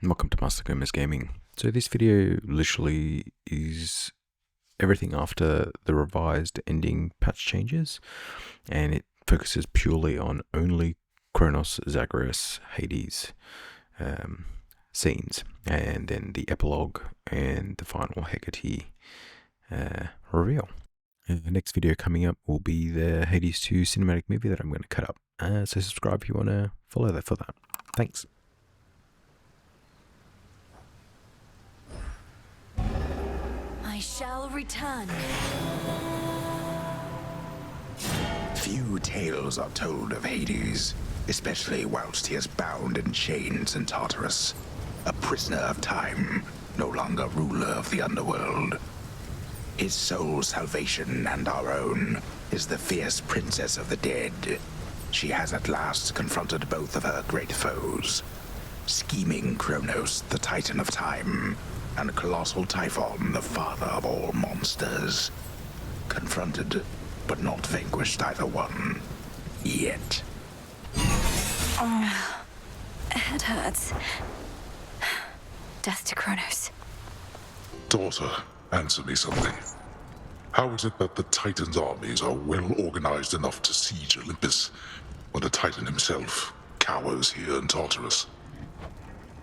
and welcome to Master Gamers Gaming. So this video literally is everything after the revised ending patch changes, and it focuses purely on only Chronos, Zagreus, Hades scenes, and then the epilogue and the final Hecate reveal. The next video coming up will be the Hades 2 cinematic movie that I'm going to cut up. So subscribe if you want to follow that for that. Thanks. I shall return. Few tales are told of Hades, especially whilst he is bound in chains in Tartarus, a prisoner of time, no longer ruler of the underworld. His sole salvation and our own is the fierce princess of the dead. She has at last confronted both of her great foes, scheming Chronos, the Titan of Time, and colossal Typhon, the father of all monsters. Confronted, but not vanquished either one. Yet. Head hurts. Death to Chronos. Daughter, answer me something. How is it that the Titan's armies are well organized enough to siege Olympus, when the Titan himself cowers here in Tartarus?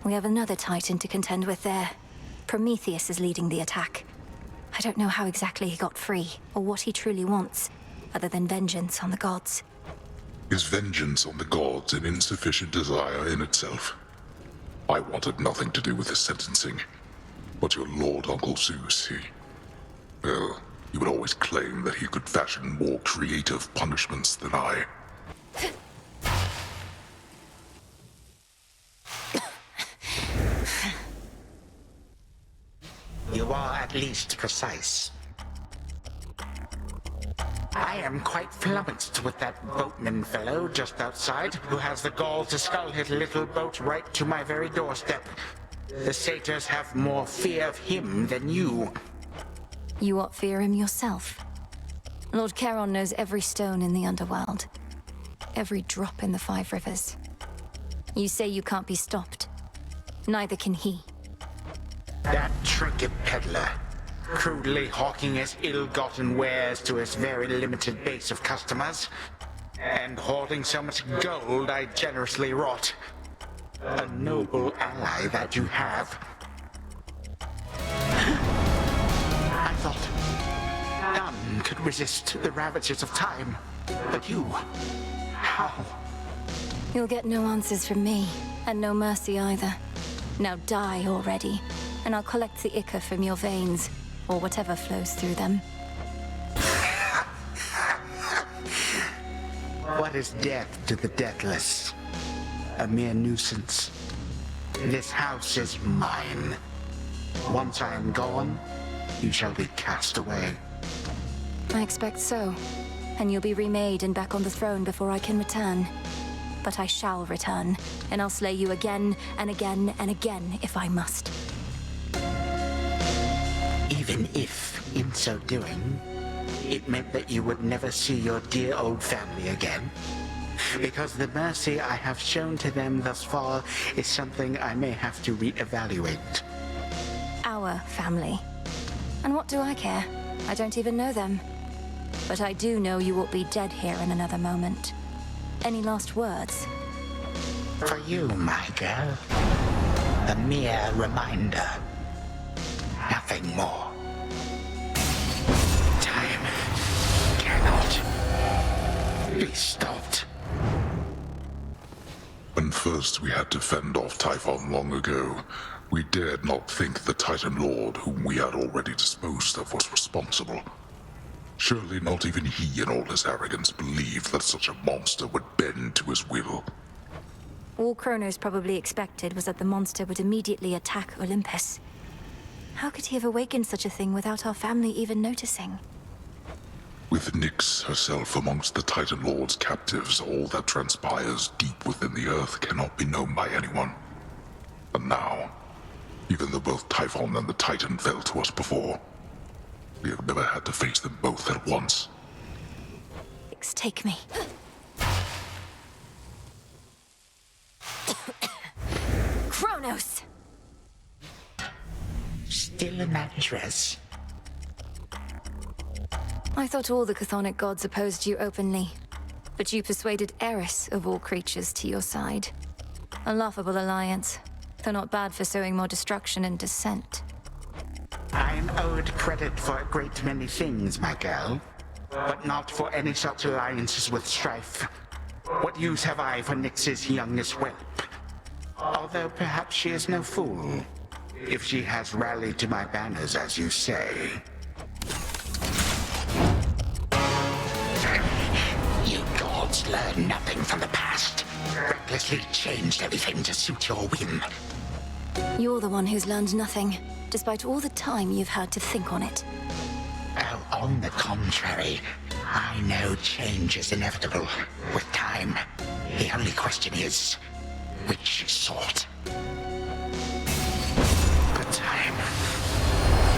We have another Titan to contend with there. Prometheus is leading the attack. I don't know how exactly he got free, or what he truly wants, other than vengeance on the gods. Is vengeance on the gods an insufficient desire in itself? I wanted nothing to do with his sentencing, but your Lord Uncle Zeus, well, he would always claim that he could fashion more creative punishments than I. You are at least precise. I am quite flummoxed with that boatman fellow just outside, who has the gall to scull his little boat right to my very doorstep. The satyrs have more fear of him than you. You ought fear him yourself. Lord Charon knows every stone in the underworld. Every drop in the 5 rivers. You say you can't be stopped. Neither can he. That trinket peddler, crudely hawking his ill-gotten wares to his very limited base of customers, and hoarding so much gold I generously wrought. A noble ally that you have. I thought none could resist the ravages of time, but you, how? You'll get no answers from me, and no mercy either. Now die already, and I'll collect the ichor from your veins, or whatever flows through them. What is death to the deathless? A mere nuisance. This house is mine. Once I am gone, you shall be cast away. I expect so. And you'll be remade and back on the throne before I can return. But I shall return, and I'll slay you again and again and again if I must. Even if, in so doing, it meant that you would never see your dear old family again. Because the mercy I have shown to them thus far is something I may have to reevaluate. Our family. And what do I care? I don't even know them. But I do know you will be dead here in another moment. Any last words? For you, my girl, a mere reminder. Nothing more. Time cannot be stopped. When first we had to fend off Typhon long ago, we dared not think the Titan Lord whom we had already disposed of was responsible. Surely not even he in all his arrogance believed that such a monster would bend to his will. All Chronos probably expected was that the monster would immediately attack Olympus. How could he have awakened such a thing without our family even noticing? With Nyx herself amongst the Titan Lord's captives, all that transpires deep within the earth cannot be known by anyone. And now, even though both Typhon and the Titan fell to us before, we have never had to face them both at once. Take me. Chronos! still in that dress? I thought all the chthonic gods opposed you openly, but you persuaded Eris of all creatures to your side. A laughable alliance, though not bad for sowing more destruction and dissent. I'm owed credit for a great many things, my girl, but not for any such alliances with strife. What use have I for Nyx's youngest whelp? Although perhaps she is no fool, if she has rallied to my banners, as you say. You gods learn nothing from the past. Recklessly changed everything to suit your whim. You're the one who's learned nothing, despite all the time you've had to think on it. Oh, on the contrary, I know change is inevitable with time. The only question is, which sort? But time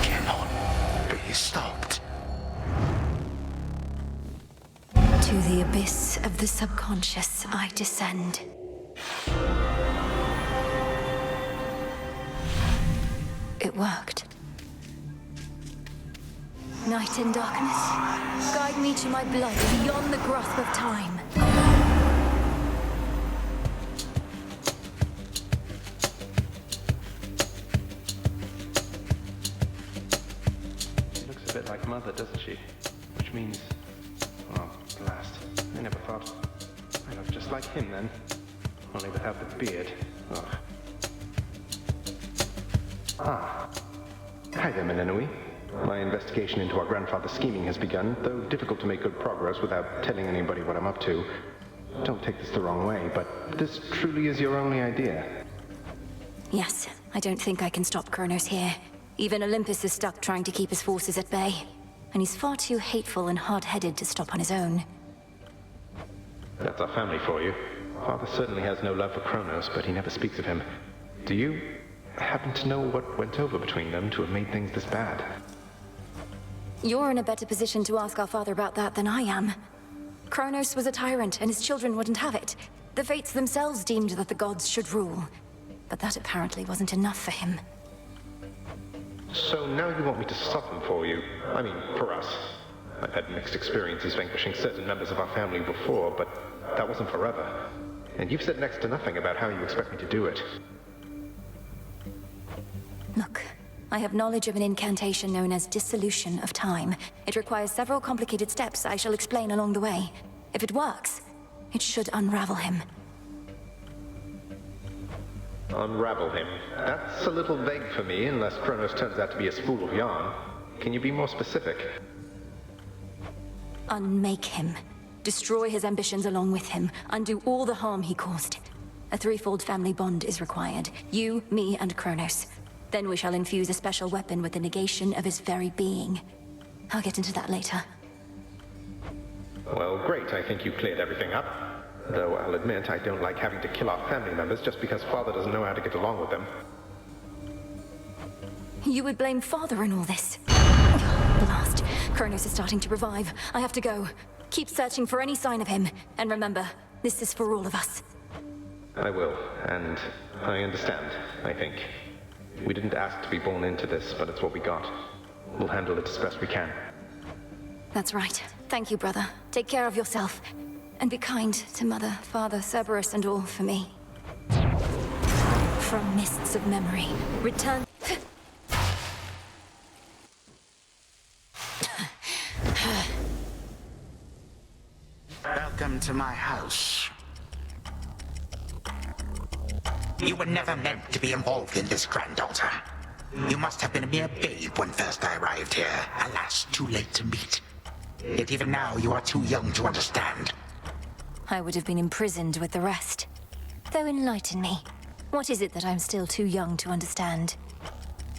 cannot be stopped. To the abyss of the subconscious I descend. It worked. Night and darkness, guide me to my blood beyond the grasp of time. She looks a bit like Mother, doesn't she? Which means... oh, blast. I never thought... I look just like him then. Only without the beard. Ugh. Ah. Hi there, Menenui. My investigation into our grandfather's scheming has begun, though difficult to make good progress without telling anybody what I'm up to. Don't take this the wrong way, but this truly is your only idea. Yes, I don't think I can stop Chronos here. Even Olympus is stuck trying to keep his forces at bay. And he's far too hateful and hard-headed to stop on his own. That's our family for you. Father certainly has no love for Chronos, but he never speaks of him. Do you happen to know what went over between them to have made things this bad? You're in a better position to ask our father about that than I am. Chronos was a tyrant, and his children wouldn't have it. The Fates themselves deemed that the gods should rule. But that apparently wasn't enough for him. So now you want me to stop them for you? I mean, for us. I've had mixed experiences vanquishing certain members of our family before, but that wasn't forever. And you've said next to nothing about how you expect me to do it. Look, I have knowledge of an incantation known as Dissolution of Time. It requires several complicated steps I shall explain along the way. If it works, it should unravel him. Unravel him? That's a little vague for me, unless Chronos turns out to be a spool of yarn. Can you be more specific? Unmake him. Destroy his ambitions along with him. Undo all the harm he caused. A threefold family bond is required. You, me, and Chronos. Then we shall infuse a special weapon with the negation of his very being. I'll get into that later. Well, great. I think you cleared everything up. Though I'll admit I don't like having to kill our family members just because Father doesn't know how to get along with them. You would blame Father in all this? Blast. Chronos is starting to revive. I have to go. Keep searching for any sign of him. And remember, this is for all of us. I will, and I understand, I think. We didn't ask to be born into this, but it's what we got. We'll handle it as best we can. That's right. Thank you, brother. Take care of yourself. And be kind to Mother, Father, Cerberus, and all for me. From mists of memory, return... Welcome to my house. You were never meant to be involved in this, granddaughter. You must have been a mere babe when first I arrived here. Alas, too late to meet. Yet even now, you are too young to understand. I would have been imprisoned with the rest. Though enlighten me. What is it that I'm still too young to understand?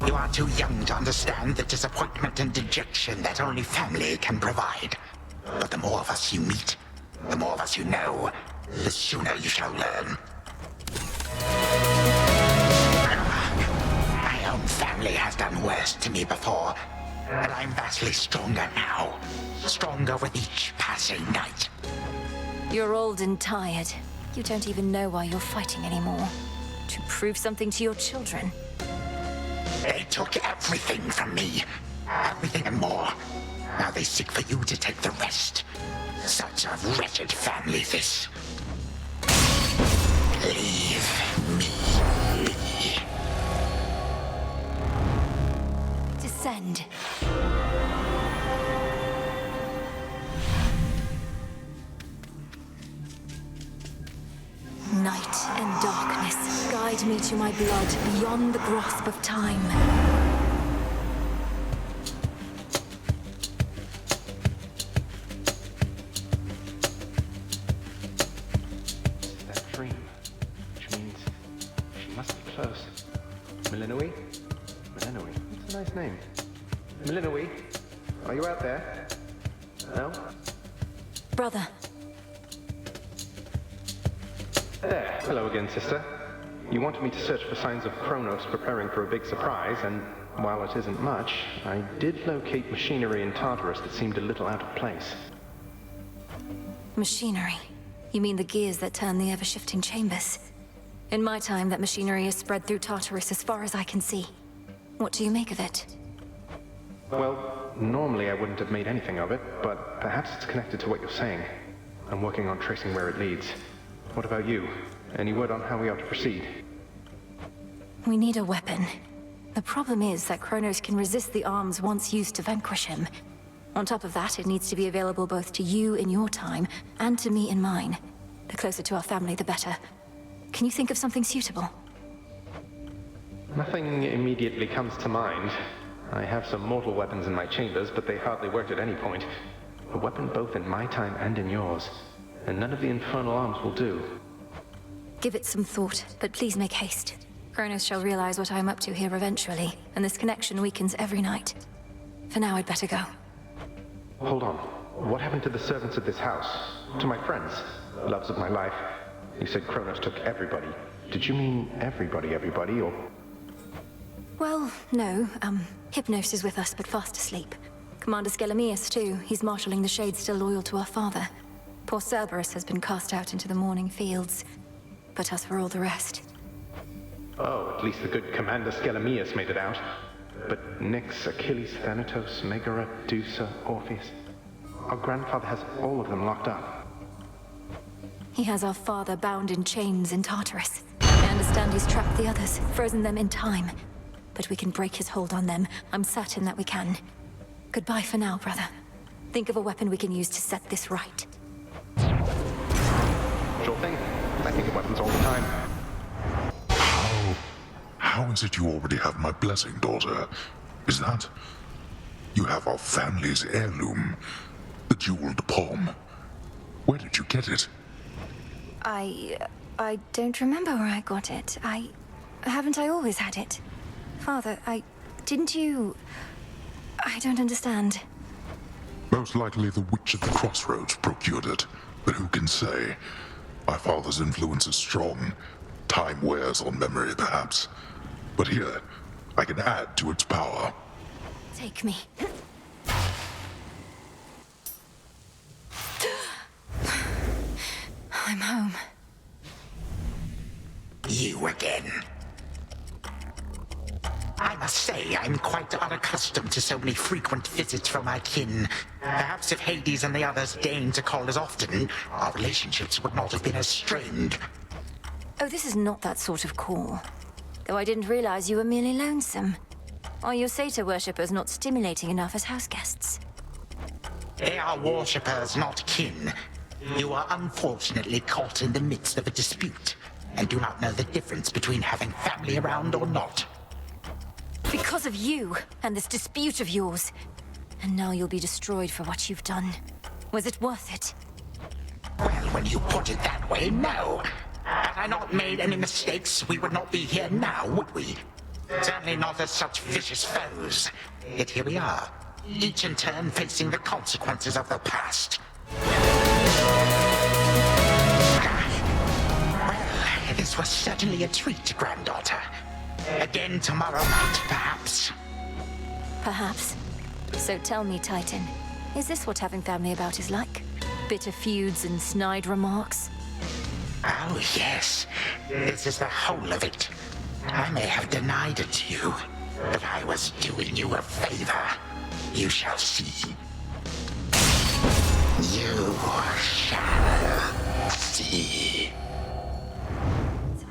You are too young to understand the disappointment and dejection that only family can provide. But the more of us you meet, the more of us you know, the sooner you shall learn. My own family has done worse to me before, but I'm vastly stronger now. Stronger with each passing night. You're old and tired. You don't even know why you're fighting anymore. To prove something to your children. They took everything from me. Everything and more. Now they seek for you to take the rest. Such a wretched family, this. Leave me be. Descend. Night and darkness, guide me to my blood beyond the grasp of time. That dream, which means she must be close. Milinui? Milinui, that's a nice name. Milinui, are you out there? No? Brother. There, hello again, sister. You wanted me to search for signs of Chronos preparing for a big surprise, and while it isn't much, I did locate machinery in Tartarus that seemed a little out of place. Machinery? You mean the gears that turn the ever-shifting chambers? In my time, that machinery is spread through Tartarus as far as I can see. What do you make of it? Well, normally I wouldn't have made anything of it, but perhaps it's connected to what you're saying. I'm working on tracing where it leads. What about you? Any word on how we ought to proceed? We need a weapon. The problem is that Chronos can resist the arms once used to vanquish him. On top of that, it needs to be available both to you in your time, and to me in mine. The closer to our family, the better. Can you think of something suitable? Nothing immediately comes to mind. I have some mortal weapons in my chambers, but they hardly worked at any point. A weapon both in my time and in yours. And none of the infernal arms will do. Give it some thought, but please make haste. Chronos shall realize what I am up to here eventually, and this connection weakens every night. For now, I'd better go. Hold on. What happened to the servants of this house? To my friends? Loves of my life? You said Chronos took everybody. Did you mean everybody, or... Well, no. Hypnos is with us, but fast asleep. Commander Skelemius, too. He's marshalling the Shades still loyal to our father. Poor Cerberus has been cast out into the morning fields. But as for all the rest... Oh, at least the good Commander Skelemius made it out. But Nyx, Achilles, Thanatos, Megara, Dusa, Orpheus... Our grandfather has all of them locked up. He has our father bound in chains in Tartarus. I understand he's trapped the others, frozen them in time. But we can break his hold on them. I'm certain that we can. Goodbye for now, brother. Think of a weapon we can use to set this right. Sure thing. I think of weapons all the time. How is it you already have my blessing, daughter? Is that... You have our family's heirloom, the jeweled palm. Where did you get it? I don't remember where I got it. Haven't I always had it? Father, didn't you... I don't understand. Most likely the Witch of the Crossroads procured it, but who can say? My father's influence is strong. Time wears on memory, perhaps. But here, I can add to its power. Take me. I'm home. You again. I must say, I'm quite unaccustomed to so many frequent visits from my kin. Perhaps if Hades and the others deigned to call as often, our relationships would not have been as strained. Oh, this is not that sort of call. Though I didn't realize you were merely lonesome. Are your satyr worshippers not stimulating enough as house guests? They are worshippers, not kin. You are unfortunately caught in the midst of a dispute, and do not know the difference between having family around or not. Because of you, and this dispute of yours. And now you'll be destroyed for what you've done. Was it worth it? Well, when you put it that way, no. Had I not made any mistakes, we would not be here now, would we? Certainly not as such vicious foes. Yet here we are, each in turn facing the consequences of the past. Well, this was certainly a treat, granddaughter. Again tomorrow night, perhaps. Perhaps. So tell me, Titan, is this what having family about is like? Bitter feuds and snide remarks? Oh, yes. This is the whole of it. I may have denied it to you, But I was doing you a favor. You shall see. You shall see.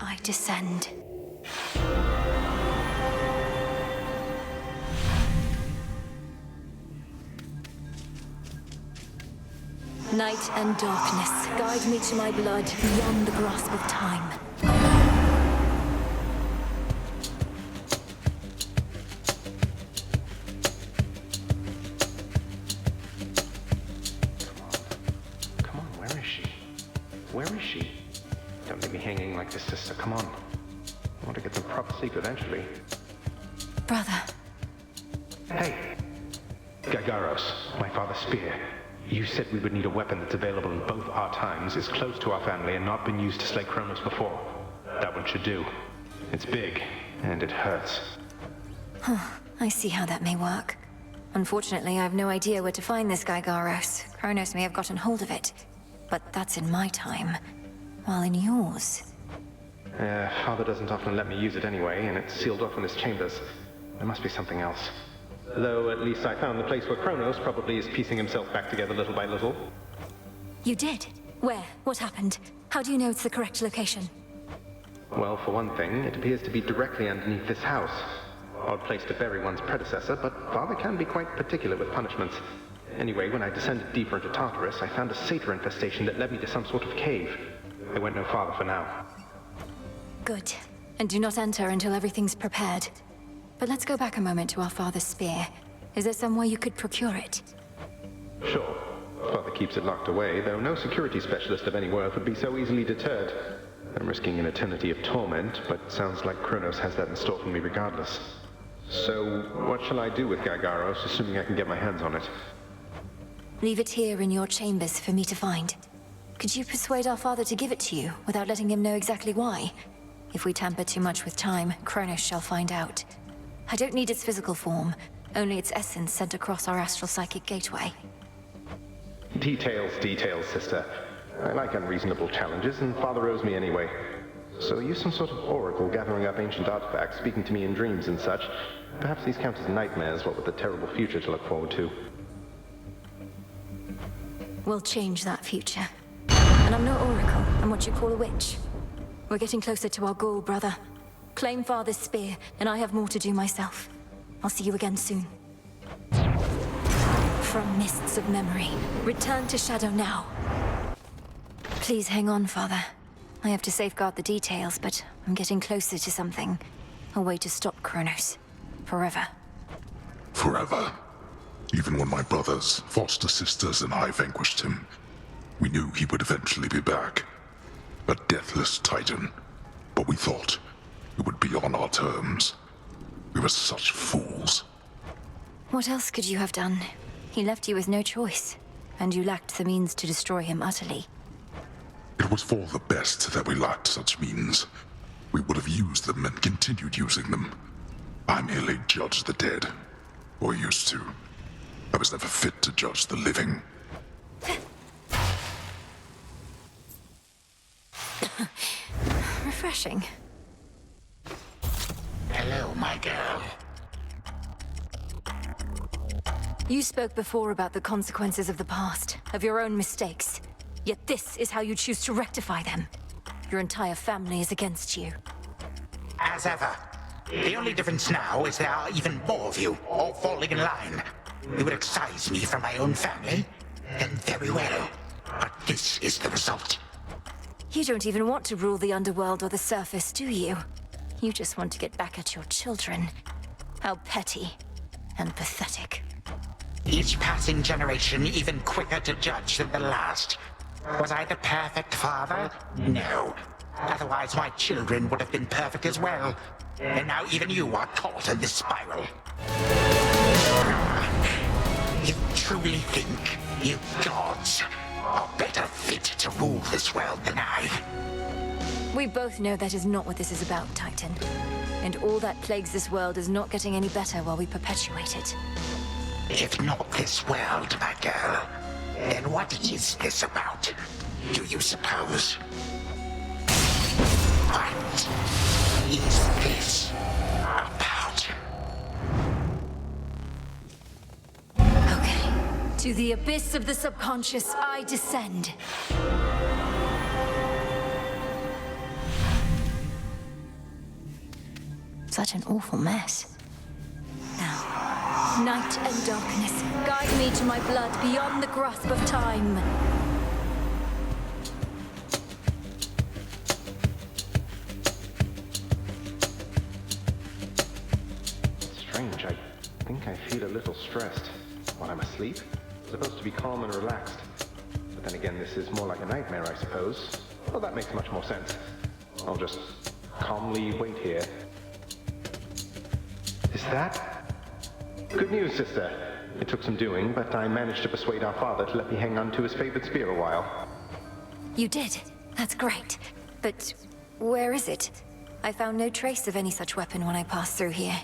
I descend. Night and darkness, guide me to my blood beyond the grasp of time. Come on, where is she? Where is she? Don't leave me hanging like this, sister. Come on. I want to get some proper sleep eventually. Brother. Hey! Zagreus, my father's spear. You said we would need a weapon that's available in both our times, is close to our family, and not been used to slay Chronos before. That one should do. It's big, and it hurts. I see how that may work. Unfortunately, I have no idea where to find this guy Zagreus. Chronos may have gotten hold of it. But that's in my time. While in yours... Father doesn't often let me use it anyway, and it's sealed off in his chambers. There must be something else. Though at least I found the place where Chronos probably is piecing himself back together little by little. You did? Where? What happened? How do you know it's the correct location? Well, for one thing, it appears to be directly underneath this house. Odd place to bury one's predecessor, but Father can be quite particular with punishments. Anyway, when I descended deeper into Tartarus, I found a satyr infestation that led me to some sort of cave. I went no farther for now. Good. And do not enter until everything's prepared. But let's go back a moment to our father's spear. Is there some way you could procure it? Sure. Father keeps it locked away, though no security specialist of any worth would be so easily deterred. I'm risking an eternity of torment, but sounds like Chronos has that in store for me regardless. So, what shall I do with Zagreus, assuming I can get my hands on it? Leave it here in your chambers for me to find. Could you persuade our father to give it to you, without letting him know exactly why? If we tamper too much with time, Chronos shall find out. I don't need its physical form, only its essence sent across our astral psychic gateway. Details, sister. I like unreasonable challenges, and Father owes me anyway. So use some sort of oracle gathering up ancient artifacts, speaking to me in dreams and such. Perhaps these count as nightmares, what with the terrible future to look forward to. We'll change that future. And I'm no oracle, I'm what you call a witch. We're getting closer to our goal, brother. Claim Father's spear, and I have more to do myself. I'll see you again soon. From mists of memory, return to Shadow now. Please hang on, Father. I have to safeguard the details, but I'm getting closer to something. A way to stop Chronos. Forever. Forever. Even when my brothers, foster sisters, and I vanquished him, we knew he would eventually be back. A deathless titan. But we thought it would be on our terms. We were such fools. What else could you have done? He left you with no choice, and you lacked the means to destroy him utterly. It was for the best that we lacked such means. We would have used them and continued using them. I merely judged the dead. Or used to. I was never fit to judge the living. Refreshing. Hello, my girl. You spoke before about the consequences of the past, of your own mistakes. Yet this is how you choose to rectify them. Your entire family is against you. As ever. The only difference now is there are even more of you, all falling in line. You would excise me from my own family? Then very well. But this is the result. You don't even want to rule the underworld or the surface, do you? You just want to get back at your children. How petty and pathetic. Each passing generation even quicker to judge than the last. Was I the perfect father? No. Otherwise my children would have been perfect as well. And now even you are caught in this spiral. You truly think you gods are better fit to rule this world than I? We both know that is not what this is about, Titan. And all that plagues this world is not getting any better while we perpetuate it. If not this world, my girl, then what is this about, do you suppose? What is this about? To the abyss of the subconscious, I descend. Such an awful mess. Now, night and darkness, guide me to my blood beyond the grasp of time. Strange, I think I feel a little stressed. While I'm asleep? Supposed to be calm and relaxed. But then again, this is more like a nightmare, I suppose. Well, that makes much more sense. I'll just calmly wait here. Is that? Good news, sister. It took some doing, but I managed to persuade our father to let me hang on to his favorite spear a while. You did. That's great. But where is it? I found no trace of any such weapon when I passed through here.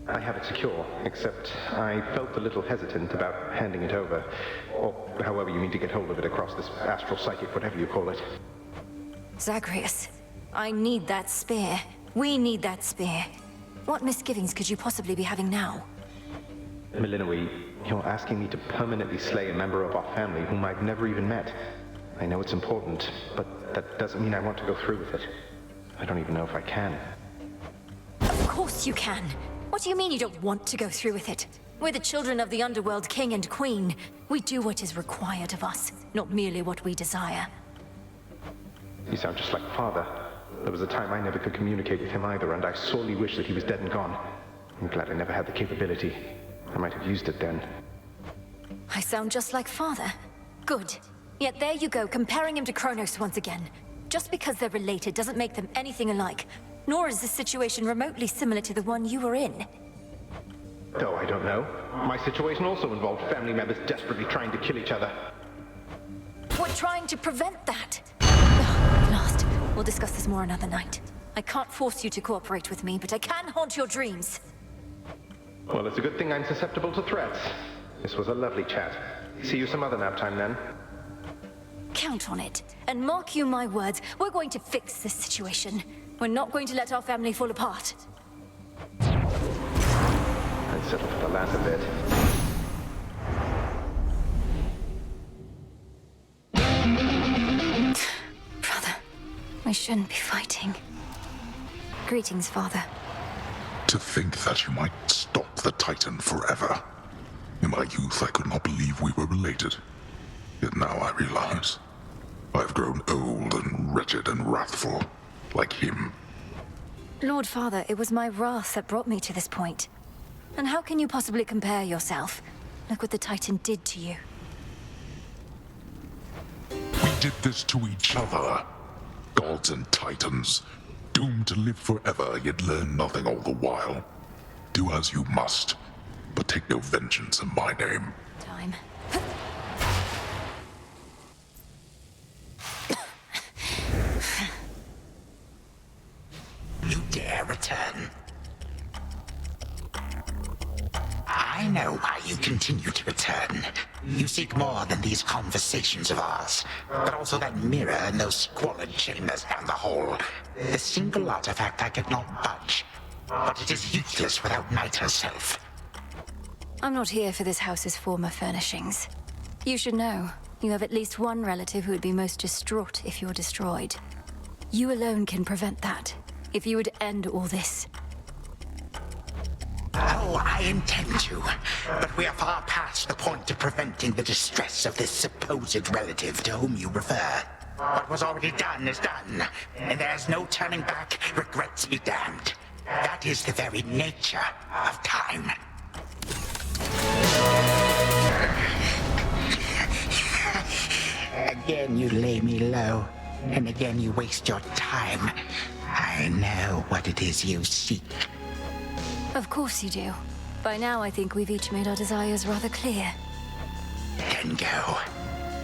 I have it secure, except I felt a little hesitant about handing it over. Or however you mean to get hold of it across this astral psychic, whatever you call it. Zagreus, I need that spear. We need that spear. What misgivings could you possibly be having now? Milinoi, you're asking me to permanently slay a member of our family whom I've never even met. I know it's important, but that doesn't mean I want to go through with it. I don't even know if I can. Of course you can. What do you mean you don't want to go through with it? We're the children of the Underworld King and Queen. We do what is required of us, not merely what we desire. You sound just like Father. There was a time I never could communicate with him either, and I sorely wish that he was dead and gone. I'm glad I never had the capability. I might have used it then. I sound just like Father. Good. Yet there you go, comparing him to Chronos once again. Just because they're related doesn't make them anything alike. Nor is this situation remotely similar to the one you were in. Oh, I don't know. My situation also involved family members desperately trying to kill each other. We're trying to prevent that. At last. We'll discuss this more another night. I can't force you to cooperate with me, but I can haunt your dreams. Well, it's a good thing I'm susceptible to threats. This was a lovely chat. See you some other nap time then. Count on it. And mark you my words, we're going to fix this situation. We're not going to let our family fall apart. I'd settle for the latter bit. Brother, we shouldn't be fighting. Greetings, Father. To think that you might stop the Titan forever. In my youth, I could not believe we were related. Yet now I realize. I've grown old and wretched and wrathful, like him. Lord Father, it was my wrath that brought me to this point. And how can you possibly compare yourself? Look what the Titan did to you. We did this to each other. Gods and Titans, doomed to live forever, yet learn nothing all the while. Do as you must, but take no vengeance in my name. Time. You dare return? I know why you continue to return. You seek more than these conversations of ours, but also that mirror and those squalid chambers down the hall. The single artifact I could not budge, but it is useless without Night herself. I'm not here for this house's former furnishings. You should know, you have at least one relative who would be most distraught if you're destroyed. You alone can prevent that. If you would end all this. Oh, I intend to, but we are far past the point of preventing the distress of this supposed relative to whom you refer. What was already done is done, and there's no turning back, regrets be damned. That is the very nature of time. Again you lay me low, and again you waste your time. I know what it is you seek. Of course you do. By now I think we've each made our desires rather clear. Then go,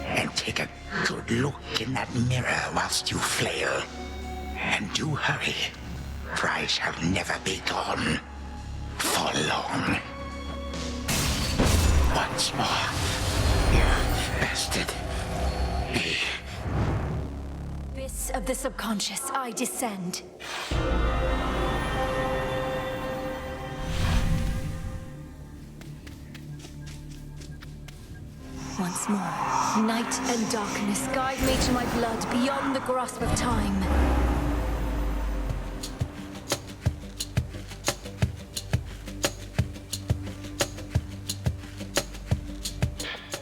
and take a good look in that mirror whilst you flail. And do hurry, for I shall never be gone for long. Once more, you bastard. Me. Abyss of the subconscious, I descend. once more. Night and darkness, guide me to my blood beyond the grasp of time.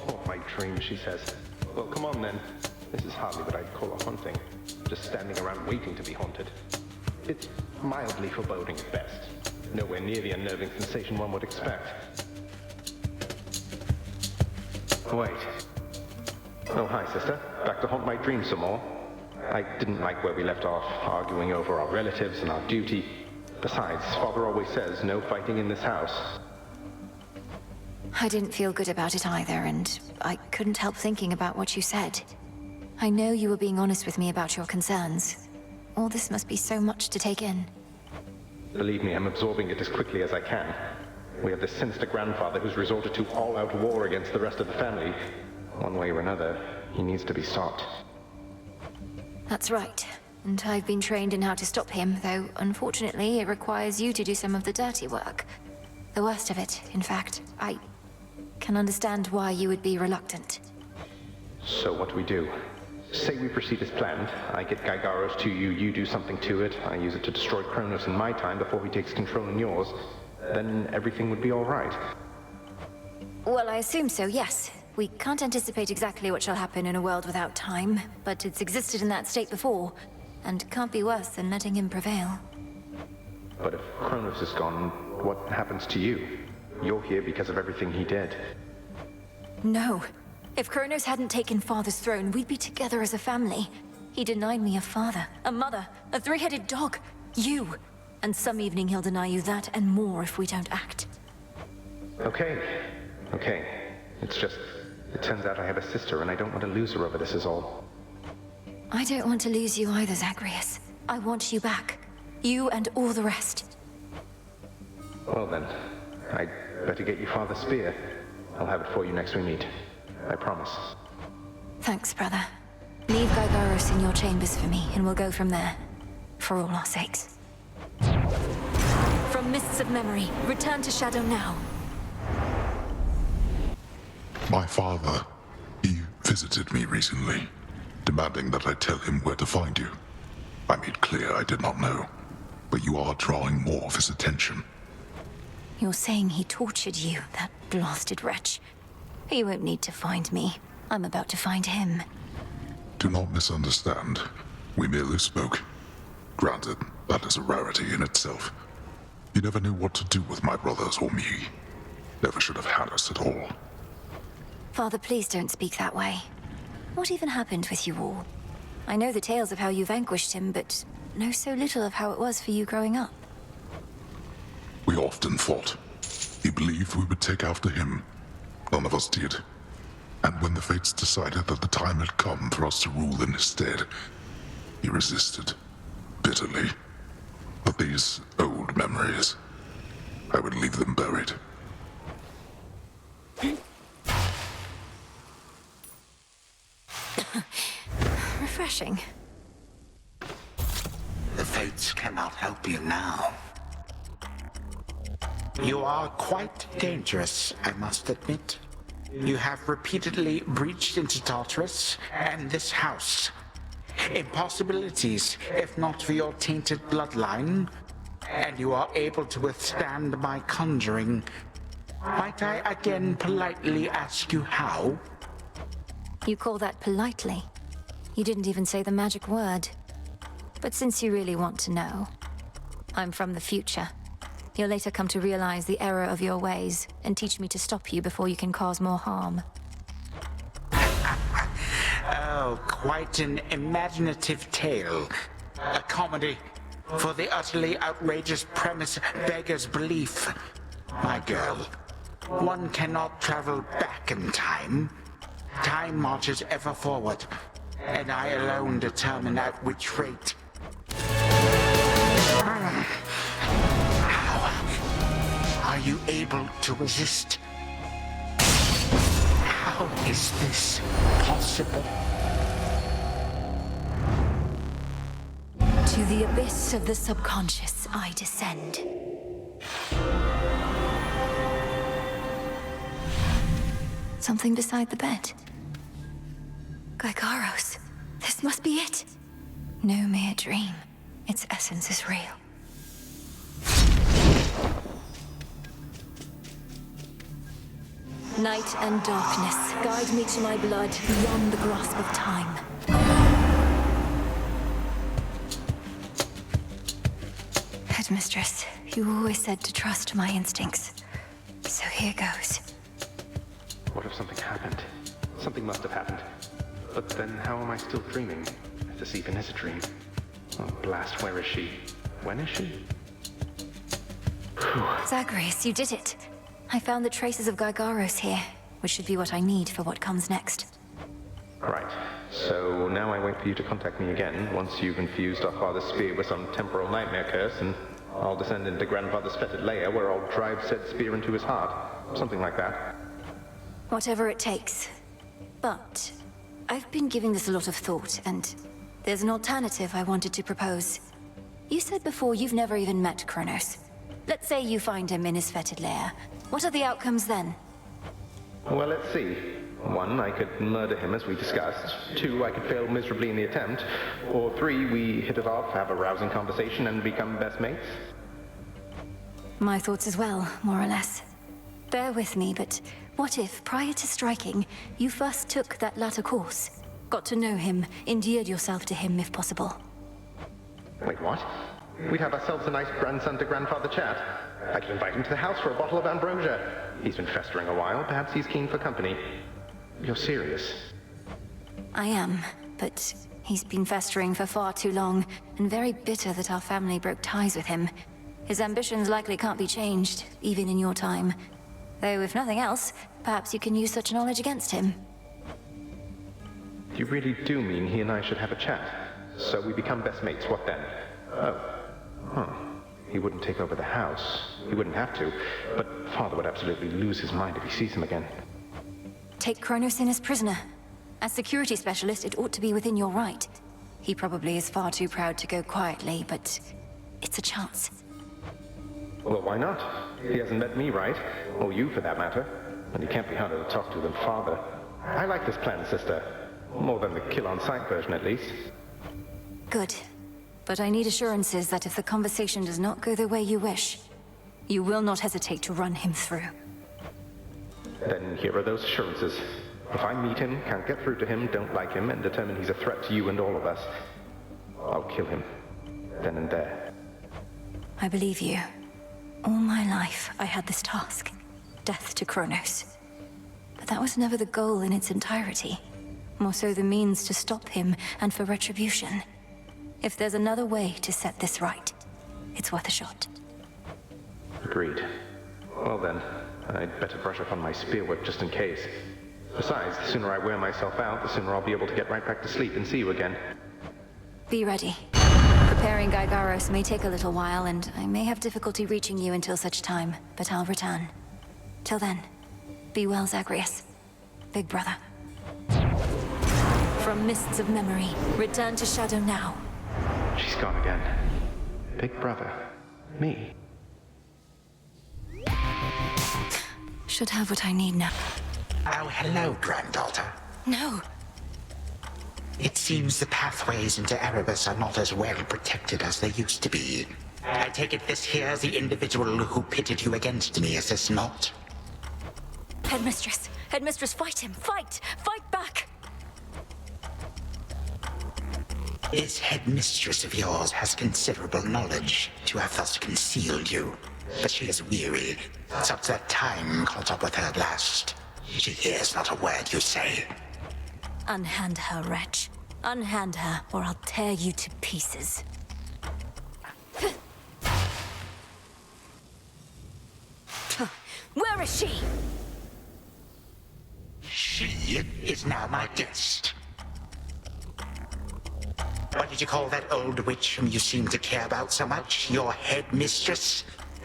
Oh, my dream, she says. Well, come on then. This is hardly what I'd call a haunting. Just standing around waiting to be haunted. It's mildly foreboding at best. Nowhere near the unnerving sensation one would expect. Wait. Oh, hi, sister. Back to haunt my dreams some more. I didn't like where we left off, arguing over our relatives and our duty. Besides, Father always says no fighting in this house. I didn't feel good about it either, and I couldn't help thinking about what you said. I know you were being honest with me about your concerns. All this must be so much to take in. Believe me, I'm absorbing it as quickly as I can. We have this sinister grandfather who's resorted to all-out war against the rest of the family. One way or another, he needs to be stopped. That's right. And I've been trained in how to stop him, though unfortunately it requires you to do some of the dirty work. The worst of it, in fact. I can understand why you would be reluctant. So what do we do? Say we proceed as planned. I get Gygaros to you, you do something to it. I use it to destroy Chronos in my time before he takes control in yours. Then everything would be all right. Well, I assume so, yes. We can't anticipate exactly what shall happen in a world without time, but it's existed in that state before, and can't be worse than letting him prevail. But if Chronos is gone, what happens to you? You're here because of everything he did. No. If Chronos hadn't taken Father's throne, we'd be together as a family. He denied me a father, a mother, a three-headed dog, you. And some evening he'll deny you that and more if we don't act. Okay. It's just, it turns out I have a sister and I don't want to lose her over this is all. I don't want to lose you either, Zagreus. I want you back. You and all the rest. Well then, I'd better get you Father's spear. I'll have it for you next we meet. I promise. Thanks, brother. Leave Gygaros in your chambers for me, and we'll go from there. For all our sakes. From mists of memory, return to Shadow now. My father, he visited me recently, demanding that I tell him where to find you. I made clear I did not know, but you are drawing more of his attention. You're saying he tortured you, that blasted wretch. You won't need to find me. I'm about to find him. Do not misunderstand. We merely spoke. Granted, that is a rarity in itself. He never knew what to do with my brothers or me. Never should have had us at all. Father, please don't speak that way. What even happened with you all? I know the tales of how you vanquished him, but know so little of how it was for you growing up. We often fought. He believed we would take after him. None of us did. And when the fates decided that the time had come for us to rule in his stead, he resisted, bitterly. But these old memories, I would leave them buried. Refreshing. The fates cannot help you now. You are quite dangerous, I must admit. You have repeatedly breached into Tartarus and this house. Impossibilities, if not for your tainted bloodline. And you are able to withstand my conjuring. Might I again politely ask you how? You call that politely? You didn't even say the magic word. But since you really want to know, I'm from the future. You'll later come to realize the error of your ways and teach me to stop you before you can cause more harm. Oh, quite an imaginative tale. A comedy for the utterly outrageous premise beggars belief. My girl, one cannot travel back in time. Time marches ever forward, and I alone determine at which rate. Are you able to resist? How is this possible? To the abyss of the subconscious, I descend. Something beside the bed. Gygaros. This must be it. No mere dream. Its essence is real. Night and darkness, guide me to my blood beyond the grasp of time. Headmistress, you always said to trust my instincts. So here goes. What if something happened? Something must have happened. But then how am I still dreaming? If this even is a dream. Oh, blast, where is she? When is she? Zagreus, you did it. I found the traces of Gygaros here, which should be what I need for what comes next. Right. So now I wait for you to contact me again, once you've infused our father's spear with some temporal nightmare curse, and I'll descend into grandfather's fetid lair where I'll drive said spear into his heart. Something like that. Whatever it takes. But I've been giving this a lot of thought, and there's an alternative I wanted to propose. You said before you've never even met Chronos. Let's say you find him in his fetid lair. What are the outcomes then? Well, let's see. 1, I could murder him as we discussed. 2, I could fail miserably in the attempt. Or 3, we hit it off, have a rousing conversation, and become best mates. My thoughts as well, more or less. Bear with me, but what if, prior to striking, you first took that latter course? Got to know him, endeared yourself to him if possible. Wait, what? We'd have ourselves a nice grandson-to-grandfather chat. I could invite him to the house for a bottle of ambrosia. He's been festering a while. Perhaps he's keen for company. You're serious? I am, but he's been festering for far too long, and very bitter that our family broke ties with him. His ambitions likely can't be changed, even in your time. Though, if nothing else, perhaps you can use such knowledge against him. You really do mean he and I should have a chat? So we become best mates, what then? Oh. Huh. He wouldn't take over the house. He wouldn't have to. But Father would absolutely lose his mind if he sees him again. Take Chronos in as prisoner. As security specialist, it ought to be within your right. He probably is far too proud to go quietly, but it's a chance. Well, why not? He hasn't met me, right? Or you, for that matter. And he can't be harder to talk to than Father. I like this plan, sister. More than the kill-on-sight version, at least. Good. But I need assurances that if the conversation does not go the way you wish, you will not hesitate to run him through. Then here are those assurances. If I meet him, can't get through to him, don't like him, and determine he's a threat to you and all of us, I'll kill him. Then and there. I believe you. All my life, I had this task. Death to Chronos. But that was never the goal in its entirety. More so the means to stop him and for retribution. If there's another way to set this right, it's worth a shot. Agreed. Well then, I'd better brush up on my spearwork just in case. Besides, the sooner I wear myself out, the sooner I'll be able to get right back to sleep and see you again. Be ready. Preparing Gygaros may take a little while, and I may have difficulty reaching you until such time, but I'll return. Till then, be well, Zagreus. Big brother. From mists of memory, return to Shadow now. She's gone again. Big brother. Me. Should have what I need now. Oh, hello, granddaughter. No. It seems the pathways into Erebus are not as well protected as they used to be. I take it this here's the individual who pitted you against me, is this not? Headmistress! Headmistress, fight him! Fight! Fight back! This headmistress of yours has considerable knowledge to have thus concealed you. But she is weary, such that time caught up with her at last. She hears not a word you say. Unhand her, wretch. Unhand her, or I'll tear you to pieces. Where is she? She is now my guest. What did you call that old witch whom you seem to care about so much? Your headmistress?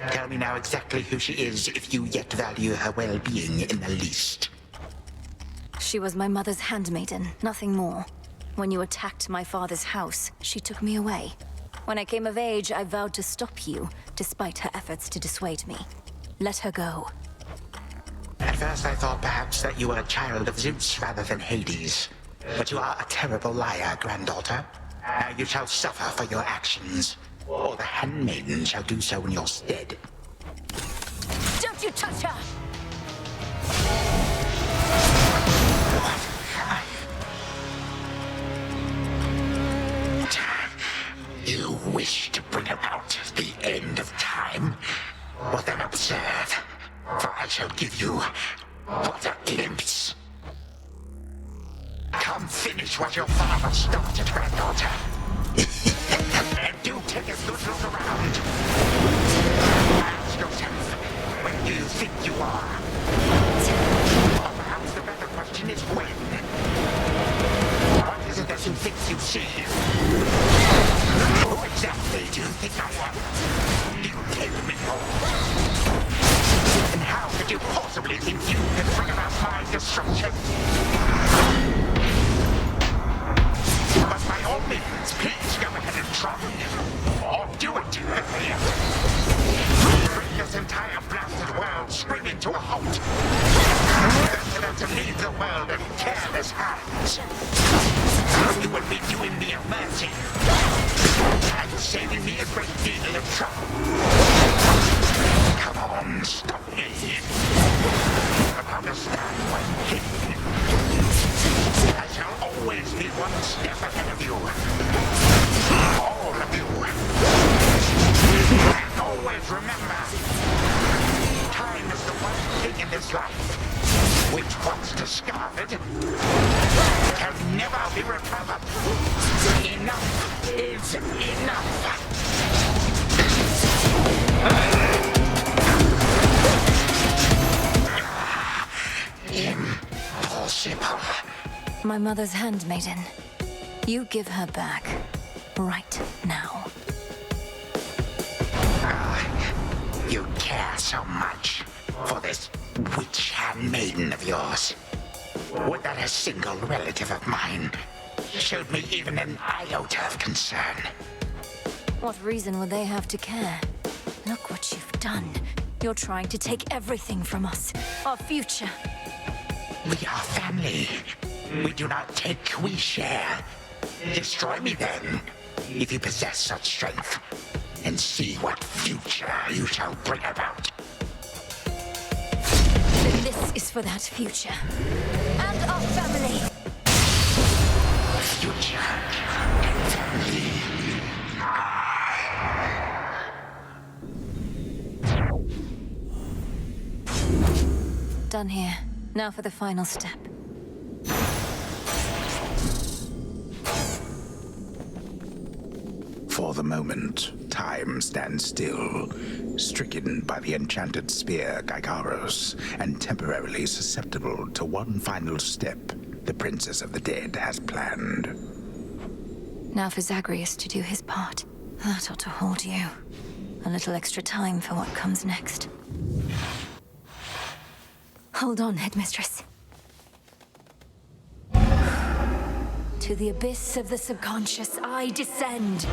Tell me now exactly who she is, if you yet value her well-being in the least. She was my mother's handmaiden, nothing more. When you attacked my father's house, she took me away. When I came of age, I vowed to stop you, despite her efforts to dissuade me. Let her go. At first I thought perhaps that you were a child of Zeus rather than Hades. But you are a terrible liar, granddaughter. Now you shall suffer for your actions, or the handmaiden shall do so in your stead. Don't you touch her! You wish to bring about the end of time? Well then observe, for I shall give you but a glimpse. Come finish what your father started, granddaughter. And do take a good look around. Ask yourself, where do you think you are? Or perhaps the better question is when. What is it that you think you see? Who exactly do you think I am? You gave me more. And how could you possibly think you can bring about my destruction? But by all means, please go ahead and try. Or do it. Bring this entire blasted world screaming to a halt. Then to leave the world in careless hands. You will be doing me a mercy. And saving me a great deal of trouble. Come on, stop me. But understand one thing. I shall always be one step ahead of you. All of you. And always remember, time is the one thing in this life which, once discarded, can never be recovered. Enough is enough. Impossible. My mother's handmaiden. You give her back. Right now. You care so much for this witch handmaiden of yours. Would that a single relative of mine showed me even an iota of concern? What reason would they have to care? Look what you've done. You're trying to take everything from us. Our future. We are family. We do not take, we share. Destroy me then, if you possess such strength, and see what future you shall bring about. Then this is for that future. And our family. Future and family. Done here. Now for the final step. For the moment, time stands still, stricken by the enchanted spear Gygaros, and temporarily susceptible to one final step the Princess of the Dead has planned. Now for Zagreus to do his part. That ought to hold you. A little extra time for what comes next. Hold on, Headmistress. To the abyss of the subconscious, I descend.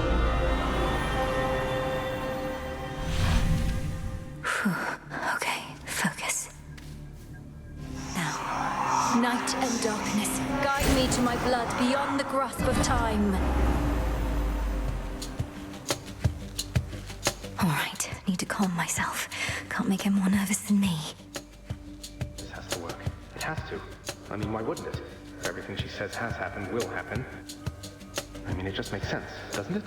Okay, focus. Now, night and darkness, guide me to my blood beyond the grasp of time. All right, need to calm myself. Can't make him more nervous than me. This has to work. It has to. I mean, why wouldn't it? Everything she says has happened will happen. I mean, it just makes sense, doesn't it?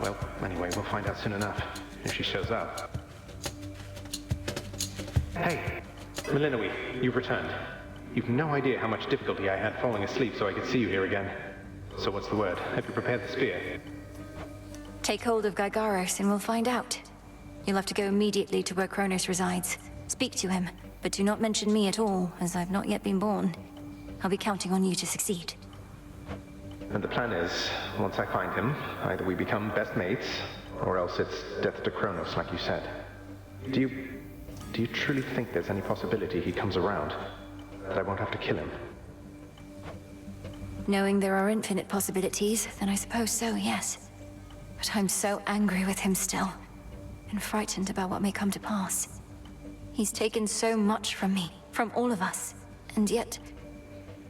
Well, anyway, we'll find out soon enough, if she shows up. Hey, Melinoe, you've returned. You've no idea how much difficulty I had falling asleep so I could see you here again. So what's the word? Have you prepared the spear? Take hold of Gygaros and we'll find out. You'll have to go immediately to where Chronos resides. Speak to him, but do not mention me at all, as I've not yet been born. I'll be counting on you to succeed. And the plan is, once I find him, either we become best mates, or else it's death to Chronos, like you said. Do you truly think there's any possibility he comes around? That I won't have to kill him? Knowing there are infinite possibilities, then I suppose so, yes. But I'm so angry with him still, and frightened about what may come to pass. He's taken so much from me, from all of us, and yet,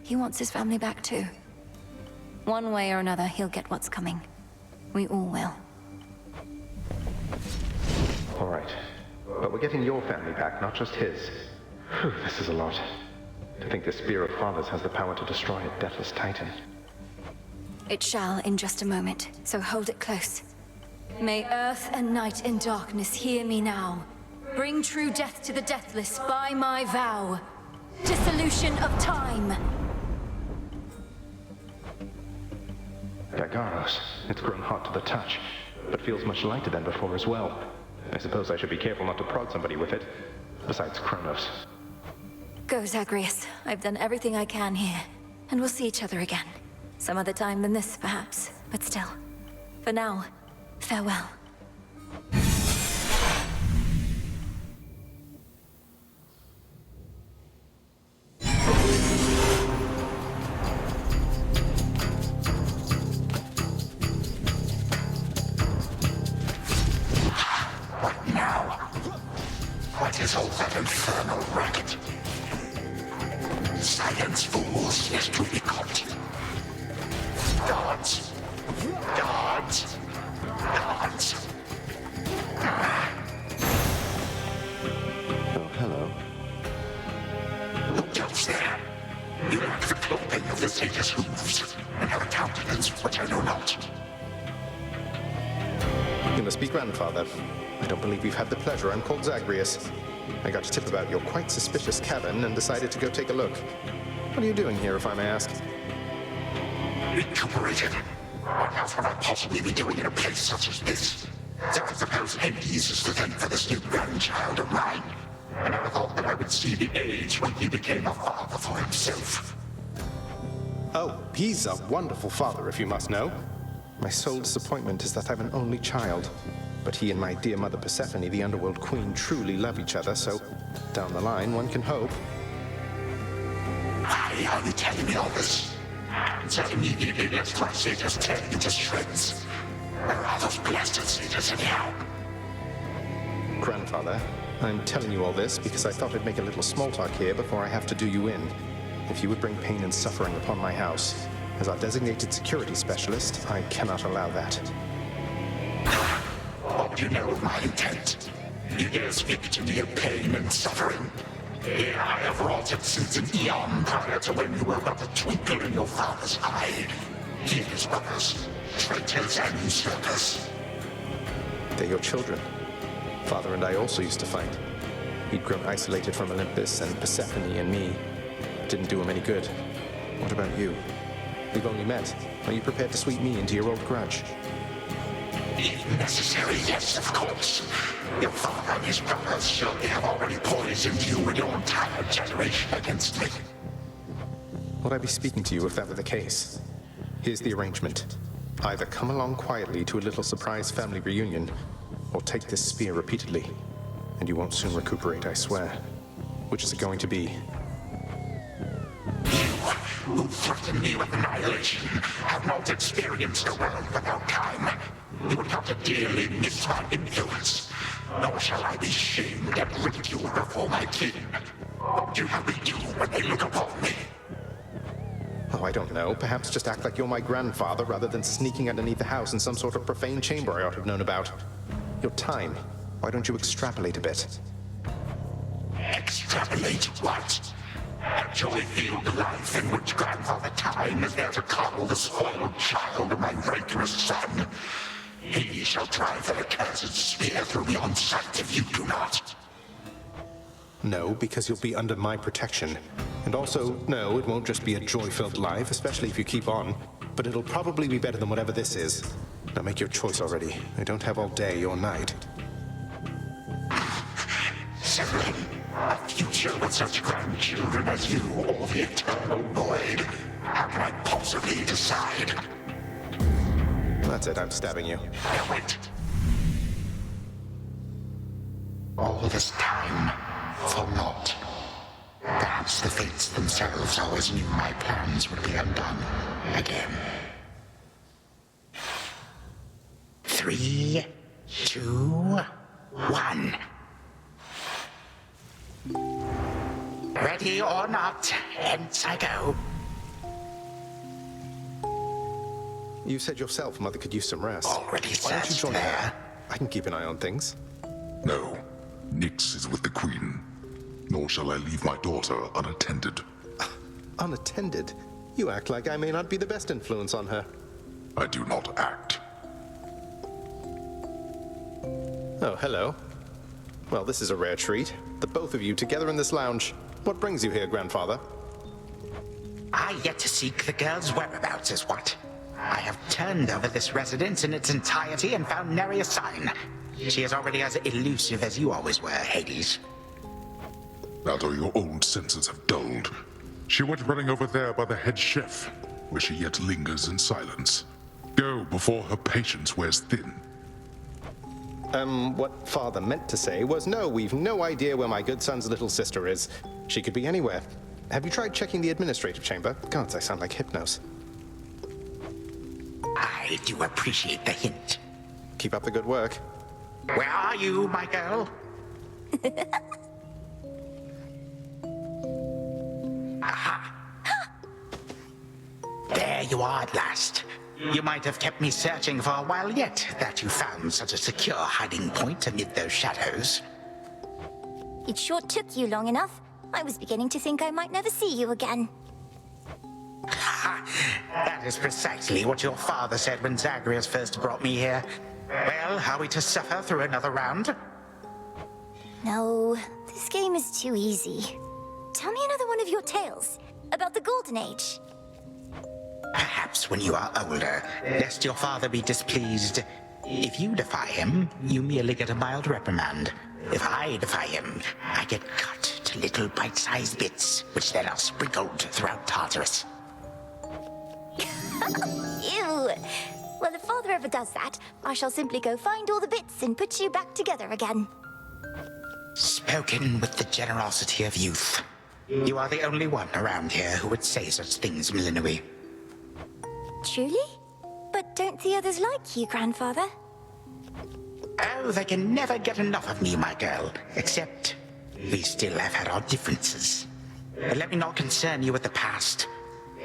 he wants his family back too. One way or another, he'll get what's coming. We all will. All right. But we're getting your family back, not just his. Whew, this is a lot. To think the Spear of Fathers has the power to destroy a deathless titan. It shall in just a moment, so hold it close. May earth and night and darkness hear me now. Bring true death to the deathless by my vow. Dissolution of time. Zagreus, it's grown hot to the touch, but feels much lighter than before as well. I suppose I should be careful not to prod somebody with it. Besides Chronos. Go, Zagreus. I've done everything I can here. And we'll see each other again. Some other time than this, perhaps. But still. For now, farewell. What now? What is all that infernal racket? Silence, fools, lest you be caught. Guards! Guards! Guards! Oh, hello. Who goes there? You lack the clothing of the sage's hooves, and have a countenance which I know not. You must be grandfather. I don't believe we've had the pleasure. I'm called Zagreus. I got a tip about your quite suspicious cabin and decided to go take a look. What are you doing here, if I may ask? Recuperated. What else would I possibly be doing in a place such as this? So I suppose Hades is to thank for this new grandchild of mine. I never thought that I would see the age when he became a father for himself. Oh, he's a wonderful father, if you must know. My sole disappointment is that I've an only child. But he and my dear mother Persephone, the Underworld Queen, truly love each other, so down the line, one can hope. Why are you telling me all this? So immediately left my satyrs tearing into shreds. Where are those blasted satyrs anyhow? Grandfather, I'm telling you all this because I thought I'd make a little small talk here before I have to do you in. If you would bring pain and suffering upon my house, as our designated security specialist, I cannot allow that. What do you know of my intent? You dare speak to me of pain and suffering? Here I have wrought it since an eon prior to when you were but a twinkle in your father's eye. He and his brothers, traitors and usurpers. They're your children. Father and I also used to fight. He'd grown isolated from Olympus, and Persephone and me. It didn't do him any good. What about you? We've only met. Are you prepared to sweep me into your old grudge? If necessary, yes, of course. Your father and his brothers surely have already poisoned you and your entire generation against me. Would I be speaking to you if that were the case? Here's the arrangement. Either come along quietly to a little surprise family reunion, or take this spear repeatedly, and you won't soon recuperate, I swear. Which is it going to be? You, who threaten me with annihilation, have not experienced a world without time. You would have to dearly miss my influence. Nor shall I be shamed and ridiculed before my kin. What do you have me do when they look upon me? Oh, I don't know. Perhaps just act like you're my grandfather rather than sneaking underneath the house in some sort of profane chamber I ought to have known about. Your time. Why don't you extrapolate a bit? Extrapolate what? Actually feel the life in which Grandfather Time is there to coddle the spoiled child of my rancorous son. He shall drive the accursed spear through me on sight if you do not. No, because you'll be under my protection. And also, no, it won't just be a joy-filled life, especially if you keep on. But it'll probably be better than whatever this is. Now make your choice already. I don't have all day or night. Severin, a future with such grandchildren as you or the eternal void. How can I possibly decide? That's it, I'm stabbing you. Now wait. All this time, for naught. Perhaps the fates themselves always knew my plans would be undone again. 3, 2, 1. Ready or not, hence I go. You said yourself Mother could use some rest. Already Why don't you searched join there? her? I can keep an eye on things. No, Nyx is with the Queen. Nor shall I leave my daughter unattended. Unattended? You act like I may not be the best influence on her. I do not act. Oh, hello. Well, this is a rare treat. The both of you together in this lounge. What brings you here, Grandfather? I yet to seek the girl's whereabouts is what. I have turned over this residence in its entirety and found nary a sign. She is already as elusive as you always were, Hades. That or your old senses have dulled. She went running over there by the head chef, where she yet lingers in silence. Go before her patience wears thin. What Father meant to say was no, we've no idea where my good son's little sister is. She could be anywhere. Have you tried checking the administrative chamber? Gods, I sound like Hypnos. I do appreciate the hint. Keep up the good work. Where are you, my girl? Aha! There you are at last. You might have kept me searching for a while yet, that you found such a secure hiding point amid those shadows. It sure took you long enough. I was beginning to think I might never see you again. That is precisely what your father said when Zagreus first brought me here. Well, are we to suffer through another round? No, this game is too easy. Tell me another one of your tales about the Golden Age. Perhaps when you are older, lest your father be displeased. If you defy him, you merely get a mild reprimand. If I defy him, I get cut to little bite-sized bits, which then are sprinkled throughout Tartarus. Ew! Well, if Father ever does that, I shall simply go find all the bits and put you back together again. Spoken with the generosity of youth. You are the only one around here who would say such things, Millenoi. Truly? But don't the others like you, Grandfather? Oh, they can never get enough of me, my girl. Except, we still have had our differences. But let me not concern you with the past.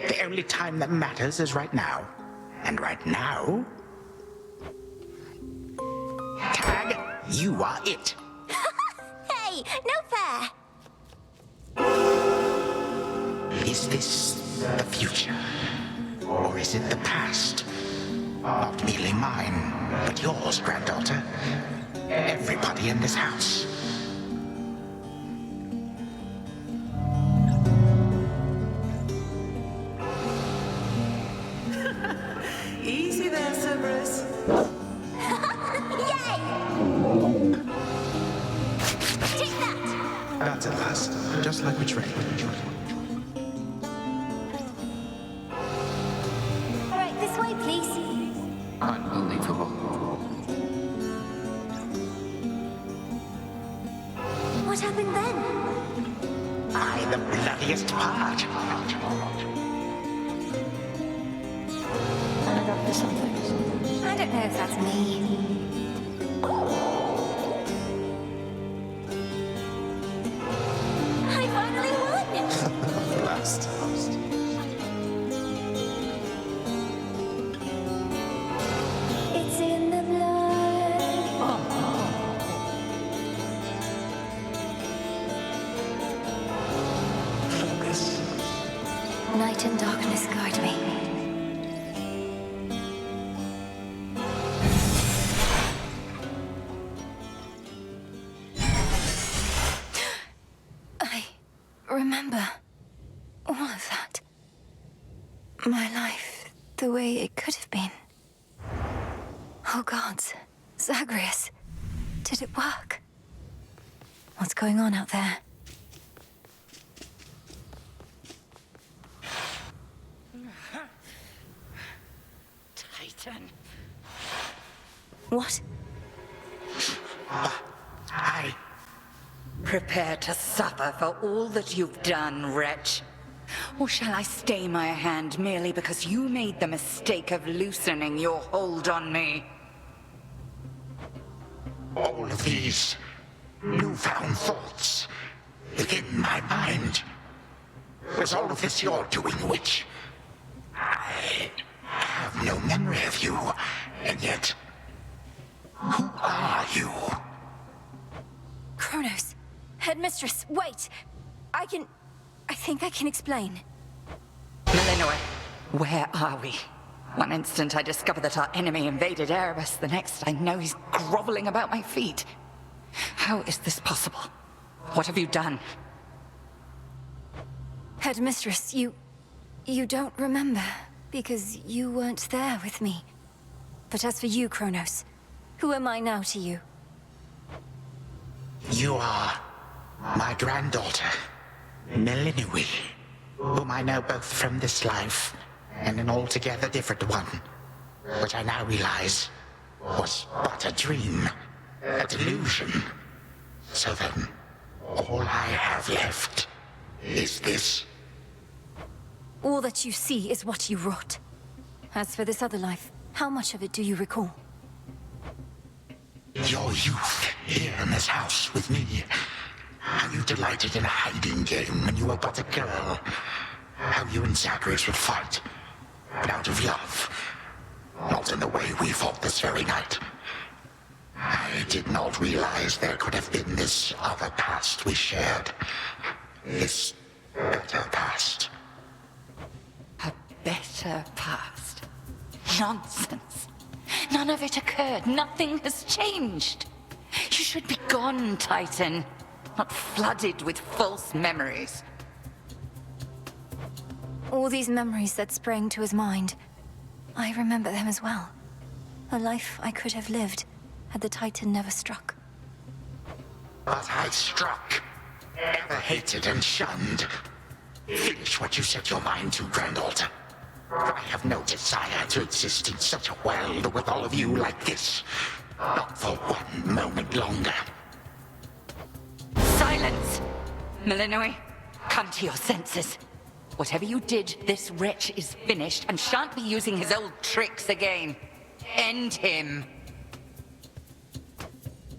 The only time that matters is right now. And right now... Tag, you are it. Hey, no fair! Is this the future? Or is it the past? Not merely mine, but yours, granddaughter. Everybody in this house. Easy there, Zagreus. Yay! Take that! That's at last. Just like we trained. All right, this way, please. Unbelievable. What happened then? I, the bloodiest part. I'm up for something. I don't know if that's me. I finally won! Last. It's in the blood. Focus. Night and darkness guide me. I remember all of that. My life, the way it could have been. Oh gods, Zagreus, did it work? What's going on out there? Titan. What? I... Prepare to suffer for all that you've done, wretch. Or shall I stay my hand merely because you made the mistake of loosening your hold on me? all of these newfound thoughts within my mind. Was all of this your doing, witch? I have have no memory of you, and yet... Who are you? Chronos. Headmistress, wait! I think I can explain. Melinoi, where are we? One instant I discover that our enemy invaded Erebus, the next I know he's groveling about my feet. How is this possible? What have you done? Headmistress, you don't remember, because you weren't there with me. But as for you, Chronos, who am I now to you? You are my granddaughter, Melinoi, whom I know both from this life and an altogether different one, which I now realize was but a dream, a delusion. So then, all I have left is this. All that you see is what you wrought. As for this other life, how much of it do you recall? Your youth here in this house with me. How you delighted in a hiding game when you were but a girl. How you and Zagreus would fight, but out of love. Not in the way we fought this very night. I did not realize there could have been this other past we shared. This better past. A better past? Nonsense. None of it occurred. Nothing has changed. You should be gone, Titan. Not flooded with false memories. All these memories that sprang to his mind, I remember them as well. A life I could have lived had the Titan never struck. But I struck. Ever hated and shunned. Finish what you set your mind to, granddaughter. I have no desire to exist in such a world with all of you like this. Not for one moment longer. Silence! Melinoi, come to your senses. Whatever you did, this wretch is finished and shan't be using his old tricks again. End him.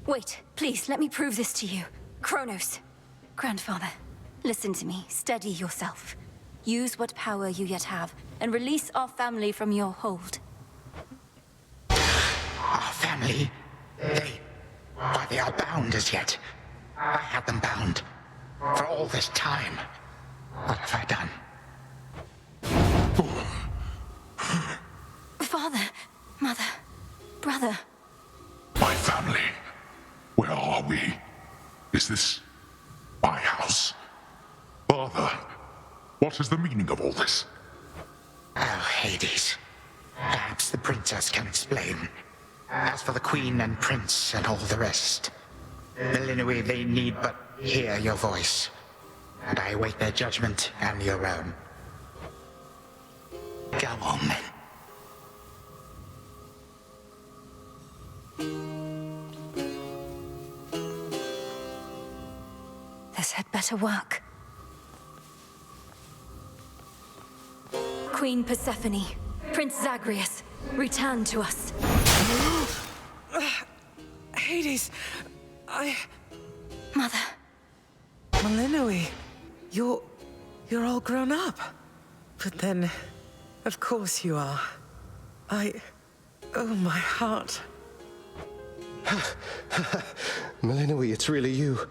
Wait, please, let me prove this to you. Chronos. Grandfather, listen to me. Steady yourself. Use what power you yet have, and release our family from your hold. Our family? Why, they are bound as yet. I had them bound. For all this time. What have I done? Father, mother, brother. My family. Where are we? Is this my house? Father, what is the meaning of all this? Oh, Hades. Perhaps the princess can explain. As for the queen and prince and all the rest, Melinoi, they need but hear your voice. And I await their judgment and your own. Go on, then. This had better work. Queen Persephone, Prince Zagreus, return to us. Hades, Mother. Melinoi, you're all grown up. But then, of course you are. Oh, my heart. Melinoi, it's really you.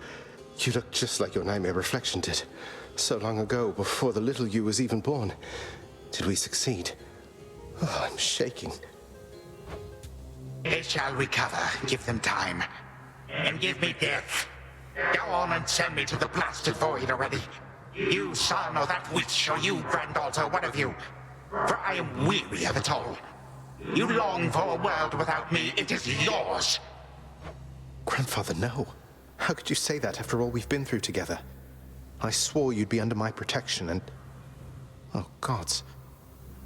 You look just like your nightmare reflection did. So long ago, before the little you was even born. Did we succeed? Oh, I'm shaking. They shall recover. Give them time. And give me death. Go on and send me to the blasted void already. You son or that witch, or you granddaughter, one of you. For I am weary of it all. You long for a world without me. It is yours. Grandfather, no. How could you say that after all we've been through together? I swore you'd be under my protection and... Oh, gods.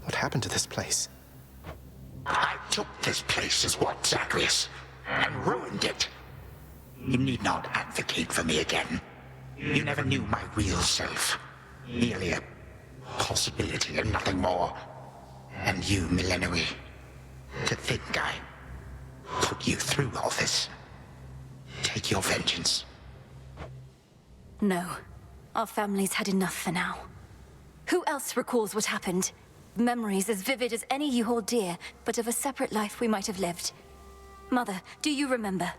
What happened to this place? I took this place as what, Zagreus? And ruined it. You need not advocate for me again. You never knew my real self. Merely a possibility and nothing more. And you, Melinoi. To think I put you through all this. Take your vengeance. No. Our family's had enough for now. Who else recalls what happened? memories as vivid as any you hold dear, but of a separate life we might have lived. Mother, do you remember?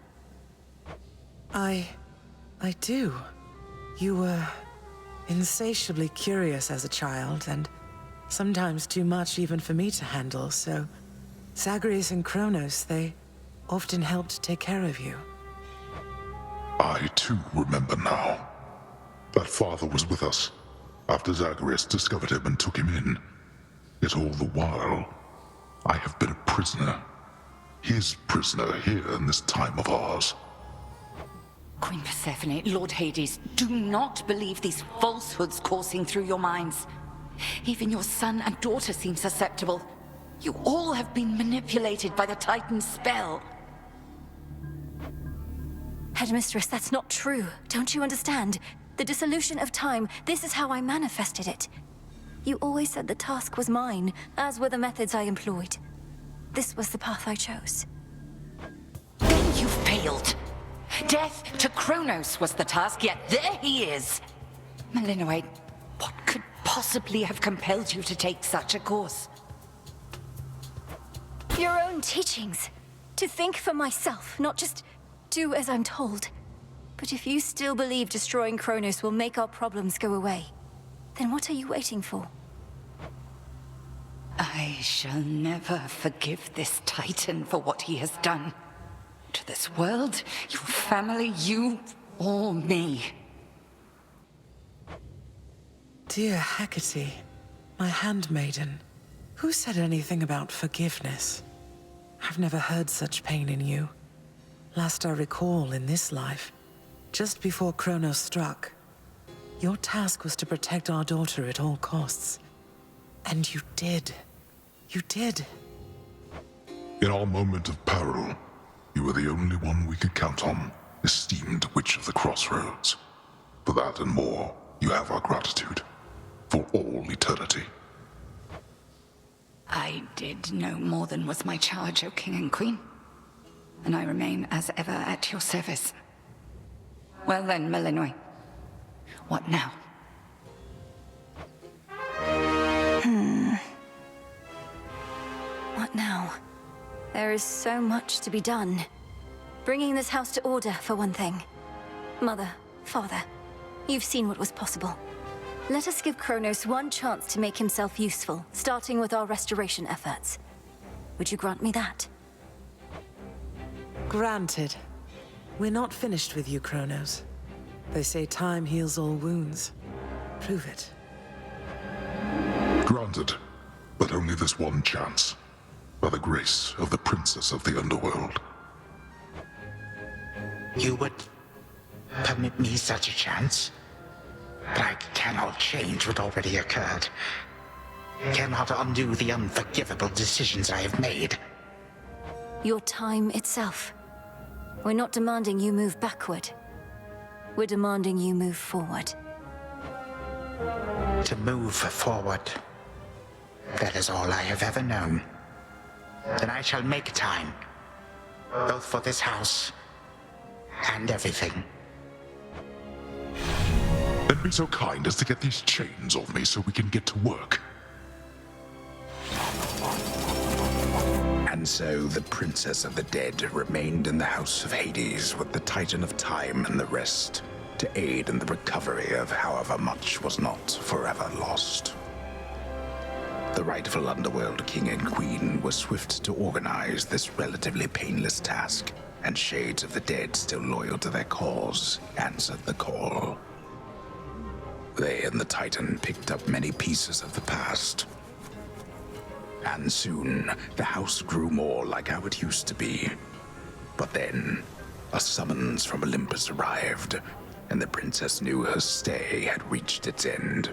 I do. You were insatiably curious as a child, and sometimes too much even for me to handle, so Zagreus and Chronos, they often helped take care of you. I too remember now. That father was with us after Zagreus discovered him and took him in. Yet all the while, I have been a prisoner. His prisoner here in this time of ours. Queen Persephone, Lord Hades, do not believe these falsehoods coursing through your minds. Even your son and daughter seem susceptible. You all have been manipulated by the Titan's spell. Headmistress, that's not true. Don't you understand? The dissolution of time, this is how I manifested it. You always said the task was mine, as were the methods I employed. This was the path I chose. Then you failed. Death to Chronos was the task, yet there he is. Malinois, what could possibly have compelled you to take such a course? Your own teachings. To think for myself, not just do as I'm told. But if you still believe destroying Chronos will make our problems go away, then what are you waiting for? I shall never forgive this Titan for what he has done. To this world, your family, you, or me. Dear Hecate, my handmaiden, who said anything about forgiveness? I've never heard such pain in you. Last I recall in this life, just before Chronos struck, your task was to protect our daughter at all costs. And you did. You did. In our moment of peril, you were the only one we could count on, esteemed Witch of the Crossroads. For that and more, you have our gratitude. For all eternity. I did no more than was my charge, O King and Queen. And I remain as ever at your service. Well then, Malinois. What now? What now? There is so much to be done. Bringing this house to order, for one thing. Mother, father, you've seen what was possible. Let us give Chronos one chance to make himself useful, starting with our restoration efforts. Would you grant me that? Granted. We're not finished with you, Chronos. They say time heals all wounds. Prove it. Granted, but only this one chance. By the grace of the Princess of the Underworld. You would permit me such a chance? But I cannot change what already occurred. Cannot undo the unforgivable decisions I have made. Your time itself. We're not demanding you move backward. We're demanding you move forward. To move forward. That is all I have ever known. Then I shall make time. Both for this house and everything. Then be so kind as to get these chains off me so we can get to work. And so the Princess of the Dead remained in the House of Hades with the Titan of Time and the rest, to aid in the recovery of however much was not forever lost. The rightful Underworld King and Queen were swift to organize this relatively painless task, and shades of the dead still loyal to their cause answered the call. They and the Titan picked up many pieces of the past. And soon, the house grew more like how it used to be. But then, a summons from Olympus arrived, and the princess knew her stay had reached its end.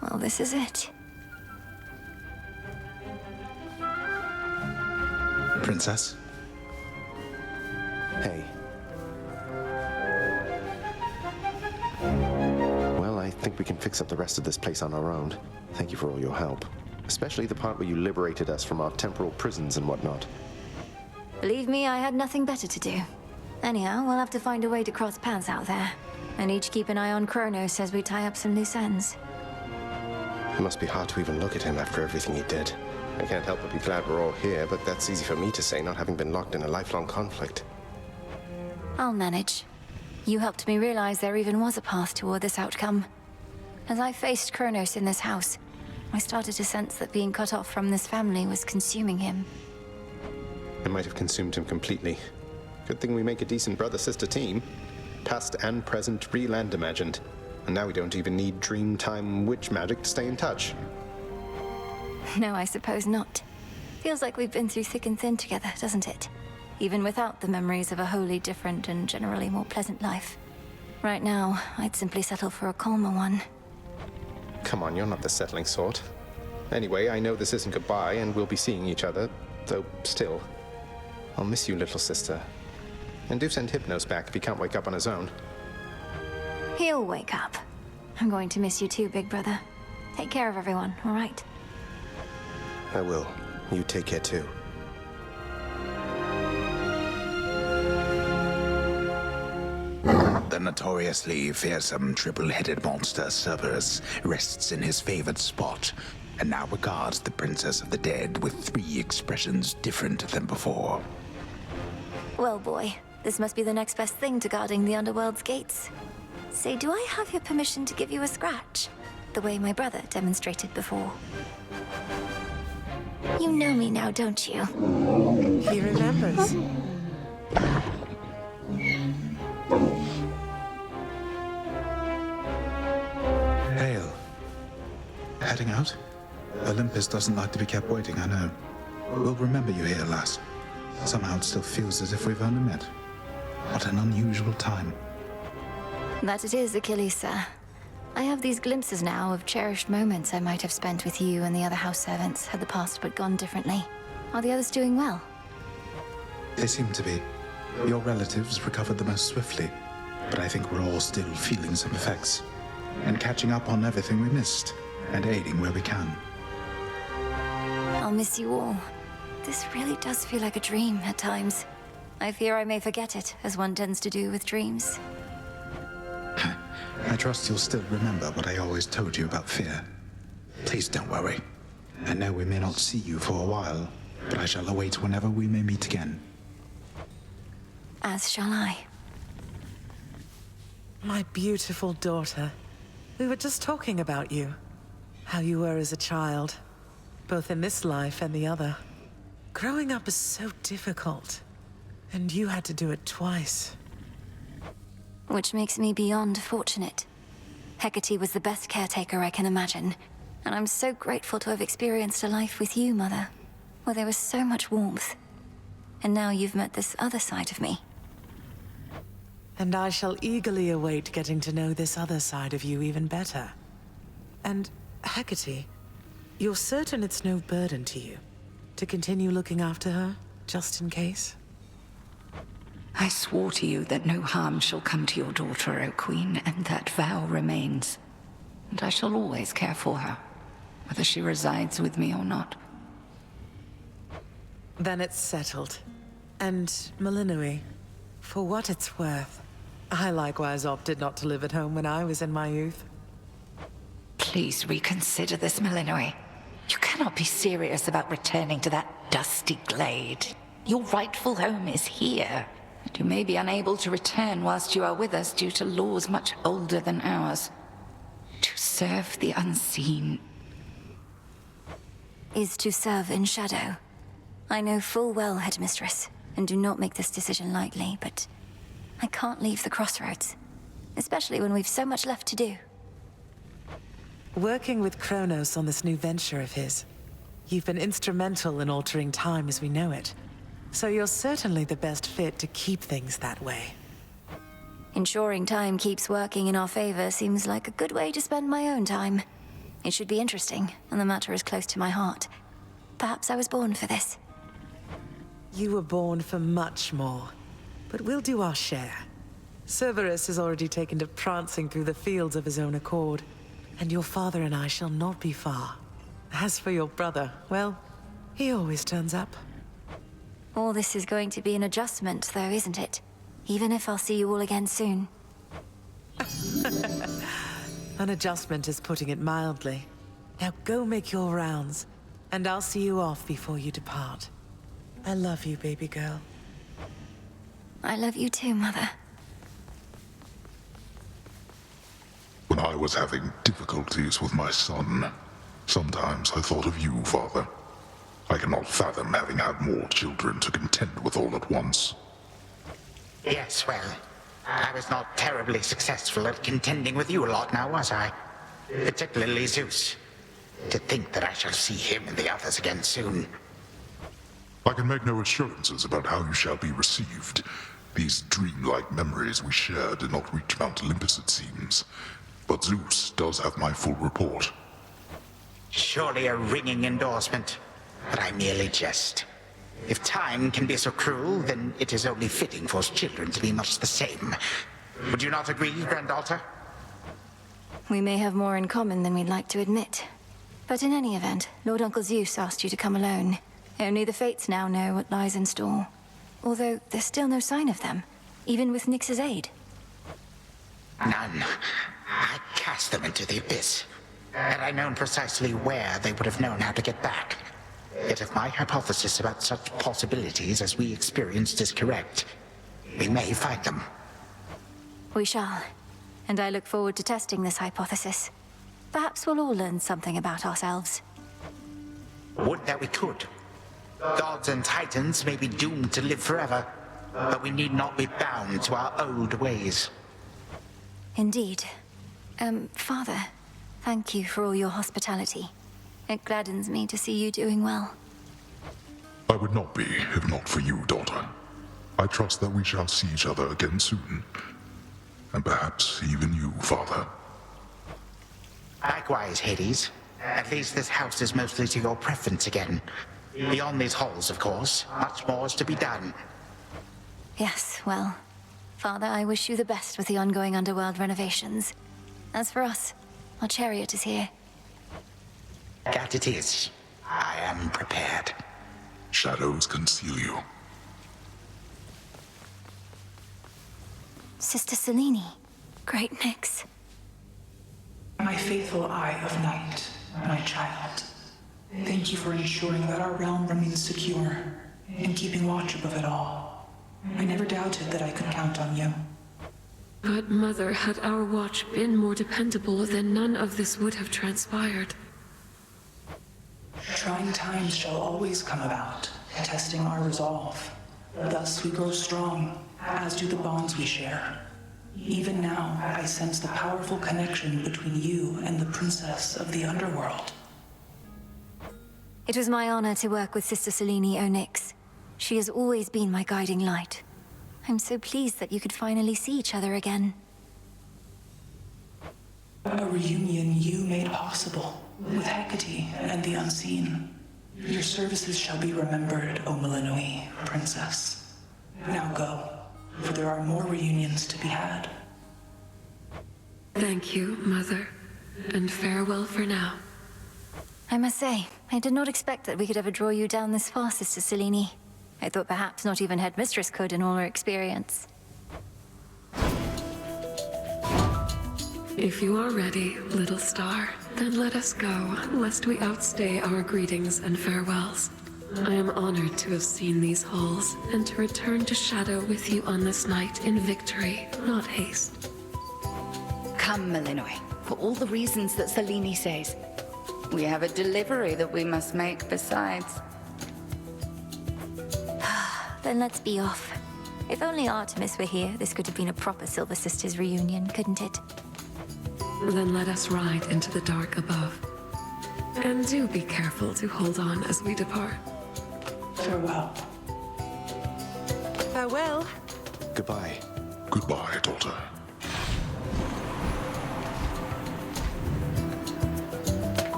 Well, this is it. Princess? Hey. Well, I think we can fix up the rest of this place on our own. Thank you for all your help. Especially the part where you liberated us from our temporal prisons and whatnot. Believe me, I had nothing better to do. Anyhow, we'll have to find a way to cross paths out there. And each keep an eye on Chronos as we tie up some loose ends. It must be hard to even look at him after everything he did. I can't help but be glad we're all here, but that's easy for me to say, not having been locked in a lifelong conflict. I'll manage. You helped me realize there even was a path toward this outcome. As I faced Chronos in this house, I started to sense that being cut off from this family was consuming him. It might have consumed him completely. Good thing we make a decent brother-sister team. Past and present, real and imagined. And now we don't even need Dreamtime witch magic to stay in touch. No, I suppose not. Feels like we've been through thick and thin together, doesn't it? Even without the memories of a wholly different and generally more pleasant life. Right now, I'd simply settle for a calmer one. Come on, you're not the settling sort. Anyway, I know this isn't goodbye, and we'll be seeing each other, though still. I'll miss you, little sister. And do send Hypnos back if he can't wake up on his own. He'll wake up. I'm going to miss you too, big brother. Take care of everyone, all right? I will. You take care too. The notoriously fearsome triple-headed monster Cerberus rests in his favored spot, and now regards the Princess of the Dead with 3 expressions different than before. Well, boy, this must be the next best thing to guarding the Underworld's gates. Say, do I have your permission to give you a scratch? The way my brother demonstrated before. You know me now, don't you? He remembers. Hail. Heading out? Olympus doesn't like to be kept waiting, I know. We'll remember you here, lass. Somehow it still feels as if we've only met. What an unusual time. That it is, Achilles, sir. I have these glimpses now of cherished moments I might have spent with you and the other house servants had the past but gone differently. Are the others doing well? They seem to be. Your relatives recovered the most swiftly, but I think we're all still feeling some effects. And catching up on everything we missed, and aiding where we can. I'll miss you all. This really does feel like a dream at times. I fear I may forget it, as one tends to do with dreams. I trust you'll still remember what I always told you about fear. Please don't worry. I know we may not see you for a while, but I shall await whenever we may meet again. As shall I. My beautiful daughter. We were just talking about you. How you were as a child. Both in this life and the other. Growing up is so difficult. And you had to do it twice. Which makes me beyond fortunate. Hecate was the best caretaker I can imagine. And I'm so grateful to have experienced a life with you, Mother. Where there was so much warmth. And now you've met this other side of me. And I shall eagerly await getting to know this other side of you even better. And, Hecate, you're certain it's no burden to you to continue looking after her, just in case? I swore to you that no harm shall come to your daughter, O Queen, and that vow remains. And I shall always care for her, whether she resides with me or not. Then it's settled. And, Malinui, for what it's worth, I likewise opted not to live at home when I was in my youth. Please reconsider this, Malinui. You cannot be serious about returning to that dusty glade. Your rightful home is here. And you may be unable to return whilst you are with us due to laws much older than ours. To serve the unseen Is to serve in shadow. I know full well, Headmistress, and do not make this decision lightly, but I can't leave the crossroads. Especially when we've so much left to do. Working with Chronos on this new venture of his, you've been instrumental in altering time as we know it. So you're certainly the best fit to keep things that way. Ensuring time keeps working in our favor seems like a good way to spend my own time. It should be interesting, and the matter is close to my heart. Perhaps I was born for this. You were born for much more, but we'll do our share. Cerberus has already taken to prancing through the fields of his own accord, and your father and I shall not be far. As for your brother, well, he always turns up. All this is going to be an adjustment, though, isn't it? even if I'll see you all again soon. An adjustment is putting it mildly. Now go make your rounds, and I'll see you off before you depart. I love you, baby girl. I love you too, Mother. When I was having difficulties with my son, sometimes I thought of you, Father. I cannot fathom having had more children to contend with all at once. Yes, well, I was not terribly successful at contending with you a lot now, was I? Particularly Zeus. To think that I shall see him and the others again soon. I can make no assurances about how you shall be received. These dreamlike memories we share did not reach Mount Olympus, it seems. But Zeus does have my full report. Surely a ringing endorsement, but I merely jest. If time can be so cruel, then it is only fitting for children to be much the same. Would you not agree, Granddaughter? We may have more in common than we'd like to admit. But in any event, Lord Uncle Zeus asked you to come alone. Only the Fates now know what lies in store. Although there's still no sign of them, even with Nyx's aid. None. I cast them into the abyss. Had I known precisely where, they would have known how to get back. Yet if my hypothesis about such possibilities as we experienced is correct, we may find them. We shall. And I look forward to testing this hypothesis. Perhaps we'll all learn something about ourselves. Would that we could. Gods and titans may be doomed to live forever, but we need not be bound to our old ways. Indeed. Father, thank you for all your hospitality. It gladdens me to see you doing well. I would not be, if not for you, daughter. I trust that we shall see each other again soon. And perhaps even you, Father. Likewise, Hades. At least this house is mostly to your preference again. Beyond these halls, of course, much more is to be done. Yes, well, Father, I wish you the best with the ongoing underworld renovations. As for us, our chariot is here. That it is. I am prepared. Shadows conceal you. Sister Selene, great Nyx. My faithful Eye of Night, my child. Thank you for ensuring that our realm remains secure and keeping watch above it all. I never doubted that I could count on you. But Mother, had our watch been more dependable, then none of this would have transpired. Trying times shall always come about, testing our resolve. Thus we grow strong, as do the bonds we share. Even now, I sense the powerful connection between you and the princess of the underworld. It was my honor to work with Sister Selene, O Nyx. She has always been my guiding light. I'm so pleased that you could finally see each other again. A reunion you made possible, with Hecate and the Unseen. Your services shall be remembered, O Melinoi, Princess. Now go, for there are more reunions to be had. Thank you, Mother, and farewell for now. I must say, I did not expect that we could ever draw you down this far, Sister Selene. I thought perhaps not even Headmistress could in all her experience. If you are ready, little star, then let us go, lest we outstay our greetings and farewells. I am honored to have seen these halls, and to return to Shadow with you on this night in victory, not haste. Come, Melinoi, for all the reasons that Selene says. We have a delivery that we must make besides. Then let's be off. If only Artemis were here, this could have been a proper Silver Sisters reunion, couldn't it? Then let us ride into the dark above. And do be careful to hold on as we depart. Farewell. Farewell. Goodbye. Goodbye, daughter.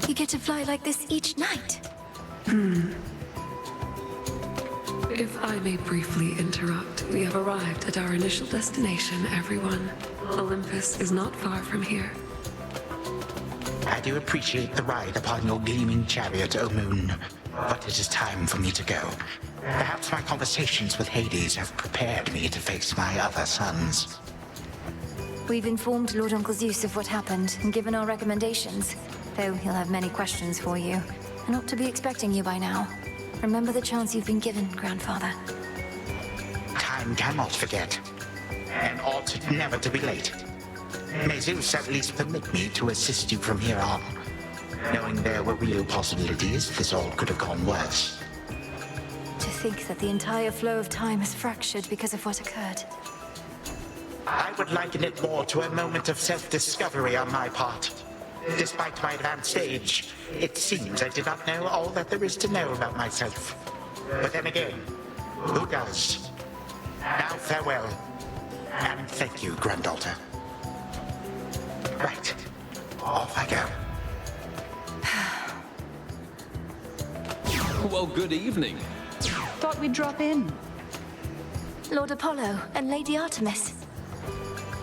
You get to fly like this each night. If I may briefly interrupt, we have arrived at our initial destination, everyone. Olympus is not far from here. I do appreciate the ride upon your gleaming chariot, O Moon. But it is time for me to go. Perhaps my conversations with Hades have prepared me to face my other sons. We've informed Lord Uncle Zeus of what happened and given our recommendations, though he'll have many questions for you, and ought to be expecting you by now. Remember the chance you've been given, Grandfather. Time cannot forget, and ought never to be late. May Zeus at least permit me to assist you from here on. Knowing there were real possibilities, this all could have gone worse. To think that the entire flow of time is fractured because of what occurred. I would liken it more to a moment of self-discovery on my part. Despite my advanced age, it seems I did not know all that there is to know about myself. But then again, who does? Now farewell, and thank you, granddaughter. Right, off I go. Well, good evening. Thought we'd drop in. Lord Apollo and Lady Artemis.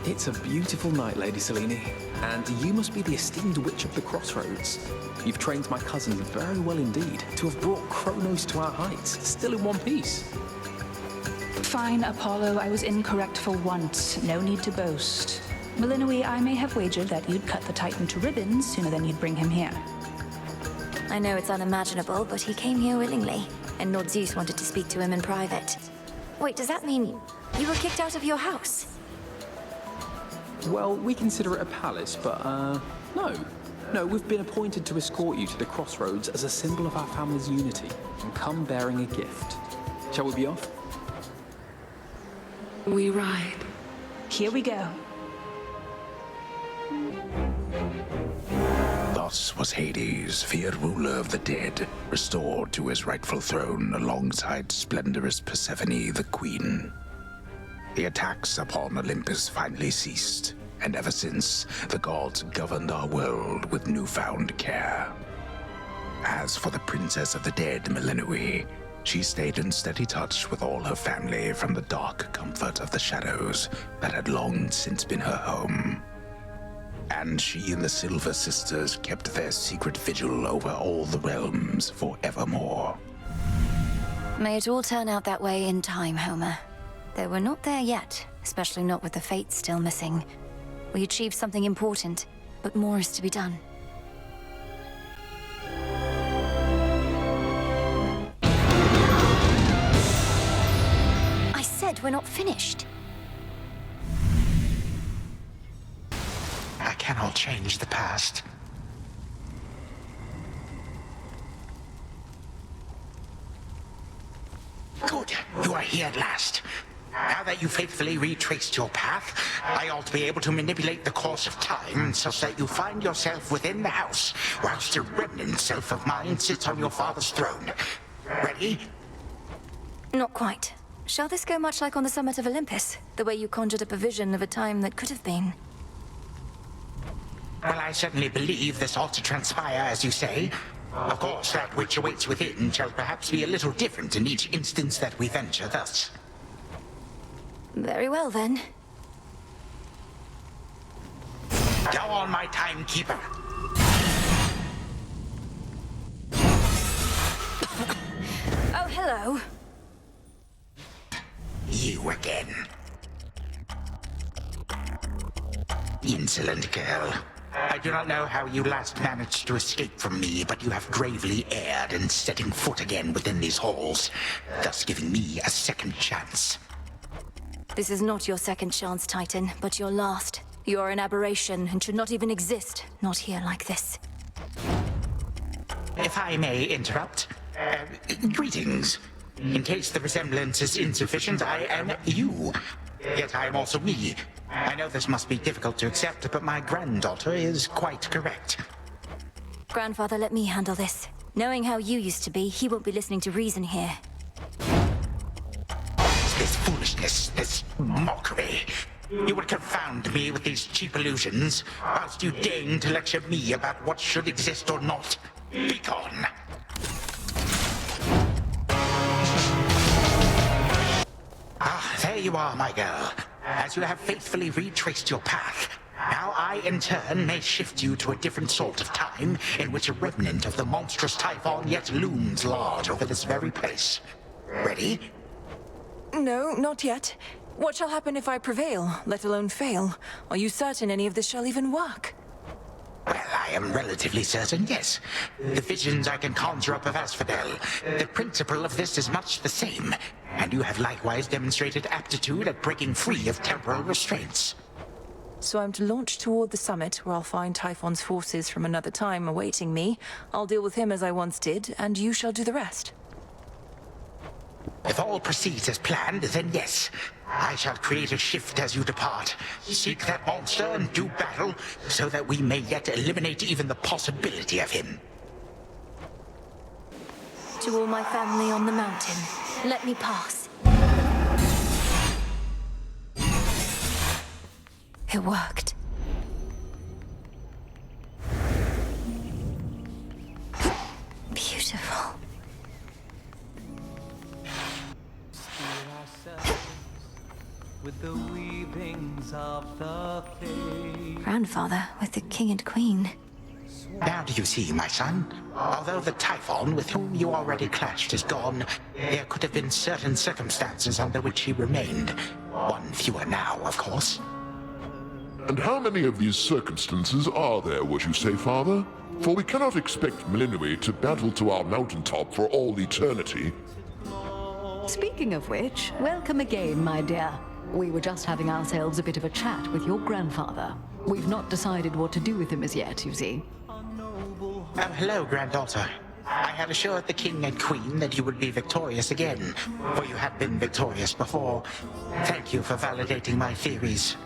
It's a beautiful night, Lady Selene, and you must be the esteemed witch of the Crossroads. You've trained my cousin very well indeed to have brought Chronos to our heights, still in one piece. Fine, Apollo, I was incorrect for once. No need to boast. Melinoi, I may have wagered that you'd cut the Titan to ribbons sooner than you'd bring him here. I know it's unimaginable, but he came here willingly, and Lord Zeus wanted to speak to him in private. Wait, does that mean you were kicked out of your house? Well, we consider it a palace, but, no. No, we've been appointed to escort you to the Crossroads as a symbol of our family's unity, and come bearing a gift. Shall we be off? We ride. Here we go. Thus was Hades, feared ruler of the dead, restored to his rightful throne alongside splendorous Persephone, the queen. The attacks upon Olympus finally ceased, and ever since, the gods governed our world with newfound care. As for the princess of the dead, Melinoi, she stayed in steady touch with all her family from the dark comfort of the shadows that had long since been her home. And she and the Silver Sisters kept their secret vigil over all the realms forevermore. May it all turn out that way in time, Homer. Though we're not there yet, especially not with the Fates still missing. We achieved something important, but more is to be done. I said we're not finished. I cannot change the past. Good, you are here at last. Now that you faithfully retraced your path, I ought to be able to manipulate the course of time such that you find yourself within the house, whilst a remnant self of mine sits on your father's throne. Ready? Not quite. Shall this go much like on the summit of Olympus? The way you conjured up a vision of a time that could have been? Well, I certainly believe this ought to transpire, as you say. Of course, that which awaits within shall perhaps be a little different in each instance that we venture thus. Very well, then. Go on, my timekeeper. Oh, hello. You again. Insolent girl. I do not know how you last managed to escape from me, but you have gravely erred in setting foot again within these halls, thus giving me a second chance. This is not your second chance, Titan, but your last. You're an aberration and should not even exist, not here like this. If I may interrupt, greetings. In case the resemblance is insufficient, I am you. Yet I am also me. I know this must be difficult to accept, but my granddaughter is quite correct. Grandfather, let me handle this. Knowing how you used to be, he won't be listening to reason here. This foolishness, this mockery. You would confound me with these cheap illusions, whilst you deign to lecture me about what should exist or not. Begone! Ah, there you are, my girl. As you have faithfully retraced your path, now I, in turn, may shift you to a different sort of time, in which a remnant of the monstrous Typhon yet looms large over this very place. Ready? No, not yet. What shall happen if I prevail, let alone fail? Are you certain any of this shall even work? Well, I am relatively certain, yes. The visions I can conjure up of Asphodel, the principle of this is much the same, and you have likewise demonstrated aptitude at breaking free of temporal restraints. So I'm to launch toward the summit, where I'll find Typhon's forces from another time awaiting me. I'll deal with him as I once did, and you shall do the rest. If all proceeds as planned, then yes. I shall create a shift as you depart. Seek that monster and do battle, so that we may yet eliminate even the possibility of him. To all my family on the mountain, let me pass. It worked. Beautiful. With the weavings of the fae. Grandfather with the king and queen. Now do you see, my son? Although the Typhon with whom you already clashed is gone, there could have been certain circumstances under which he remained. One fewer now, of course. And how many of these circumstances are there, would you say, Father? For we cannot expect Melinoi to battle to our mountaintop for all eternity. Speaking of which, welcome again, my dear. We were just having ourselves a bit of a chat with your grandfather. We've not decided what to do with him as yet, you see. Oh, hello, granddaughter. I had assured the king and queen that you would be victorious again, for you have been victorious before. Thank you for validating my theories.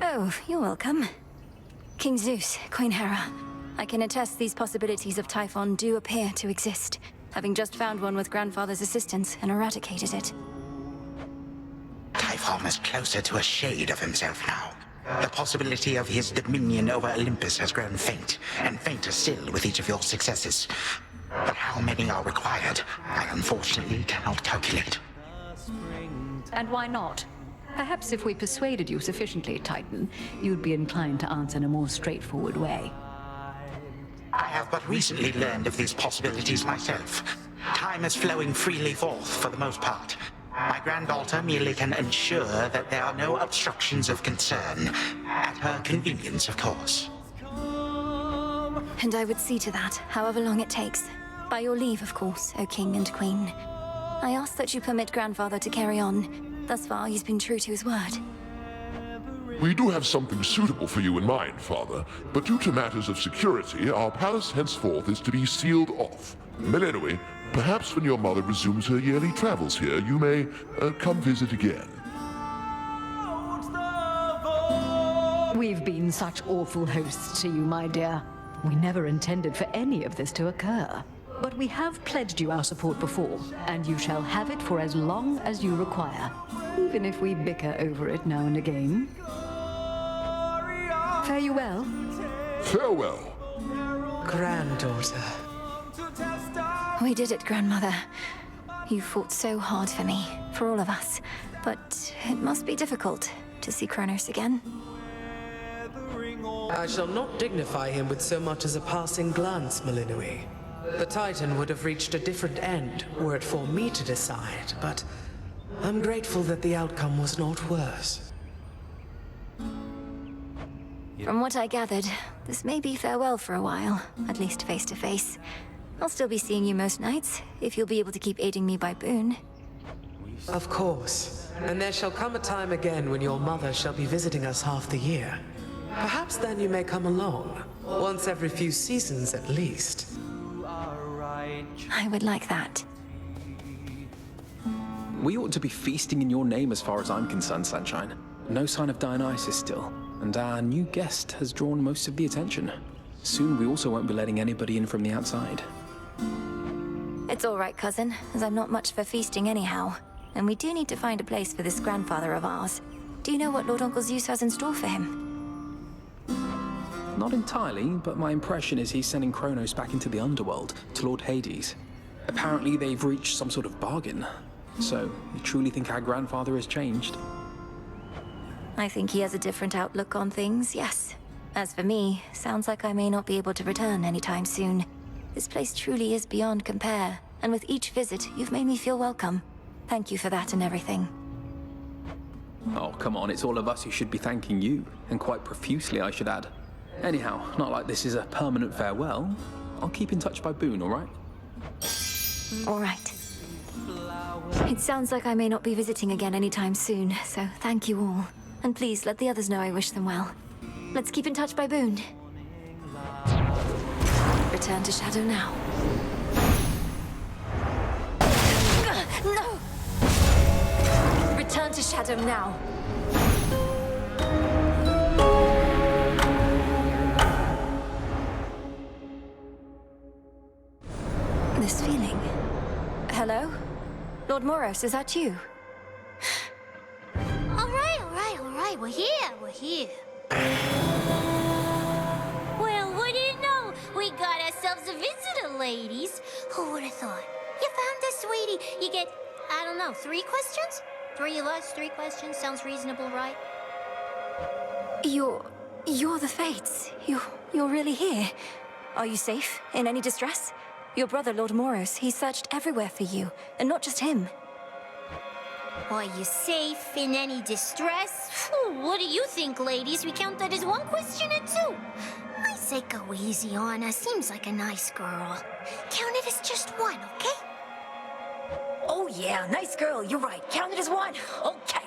Oh, you're welcome. King Zeus, Queen Hera. I can attest these possibilities of Typhon do appear to exist, having just found one with Grandfather's assistance and eradicated it. Typhon is closer to a shade of himself now. The possibility of his dominion over Olympus has grown faint, and fainter still with each of your successes. But how many are required, I unfortunately cannot calculate. And why not? Perhaps if we persuaded you sufficiently, Titan, you'd be inclined to answer in a more straightforward way. I have but recently learned of these possibilities myself. Time is flowing freely forth for the most part. My granddaughter merely can ensure that there are no obstructions of concern, at her convenience, of course. And I would see to that, however long it takes. By your leave, of course, O King and Queen. I ask that you permit Grandfather to carry on. Thus far, he's been true to his word. We do have something suitable for you in mind, Father, but due to matters of security, our palace henceforth is to be sealed off. Melinoi, perhaps when your mother resumes her yearly travels here, you may come visit again. We've been such awful hosts to you, my dear. We never intended for any of this to occur. But we have pledged you our support before, and you shall have it for as long as you require, even if we bicker over it now and again. Fare you well. Farewell. Granddaughter. We did it, Grandmother. You fought so hard for me, for all of us. But it must be difficult to see Chronos again. I shall not dignify him with so much as a passing glance, Melinoi. The Titan would have reached a different end were it for me to decide, but I'm grateful that the outcome was not worse. From what I gathered, this may be farewell for a while, at least face to face. I'll still be seeing you most nights, if you'll be able to keep aiding me by boon. Of course. And there shall come a time again when your mother shall be visiting us half the year. Perhaps then you may come along, once every few seasons at least. I would like that. We ought to be feasting in your name as far as I'm concerned, Sunshine. No sign of Dionysus still, and our new guest has drawn most of the attention. Soon we also won't be letting anybody in from the outside. It's all right, cousin, as I'm not much for feasting anyhow. And we do need to find a place for this grandfather of ours. Do you know what Lord Uncle Zeus has in store for him? Not entirely, but my impression is he's sending Chronos back into the underworld, to Lord Hades. Apparently they've reached some sort of bargain. So, you truly think our grandfather has changed? I think he has a different outlook on things, yes. As for me, sounds like I may not be able to return anytime soon. This place truly is beyond compare, And with each visit, you've made me feel welcome. Thank you for that and everything. Oh, come on, it's all of us who should be thanking you, and quite profusely, I should add. Anyhow, not like this is a permanent farewell. I'll keep in touch by Boone, all right? All right. It sounds like I may not be visiting again anytime soon, so thank you all. And please let the others know I wish them well. Let's keep in touch by Boone. Return to Shadow now. No! Return to Shadow now. This feeling. Hello? Lord Moros, is that you? All right. We're here. Well, what do you know? We got ourselves a visitor, ladies. Who would have thought? You found us, sweetie. You get, I don't know, 3 questions? 3 of us, 3 questions. Sounds reasonable, right? You're the Fates. You're really here. Are you safe? In any distress? Your brother, Lord Moros, he searched everywhere for you, and not just him. Are you safe in any distress? Phew, what do you think, ladies? We count that as 1 question or 2? I say go easy on her. Seems like a nice girl. Count it as just 1, okay? Oh yeah, nice girl, you're right. Count it as 1. Okay.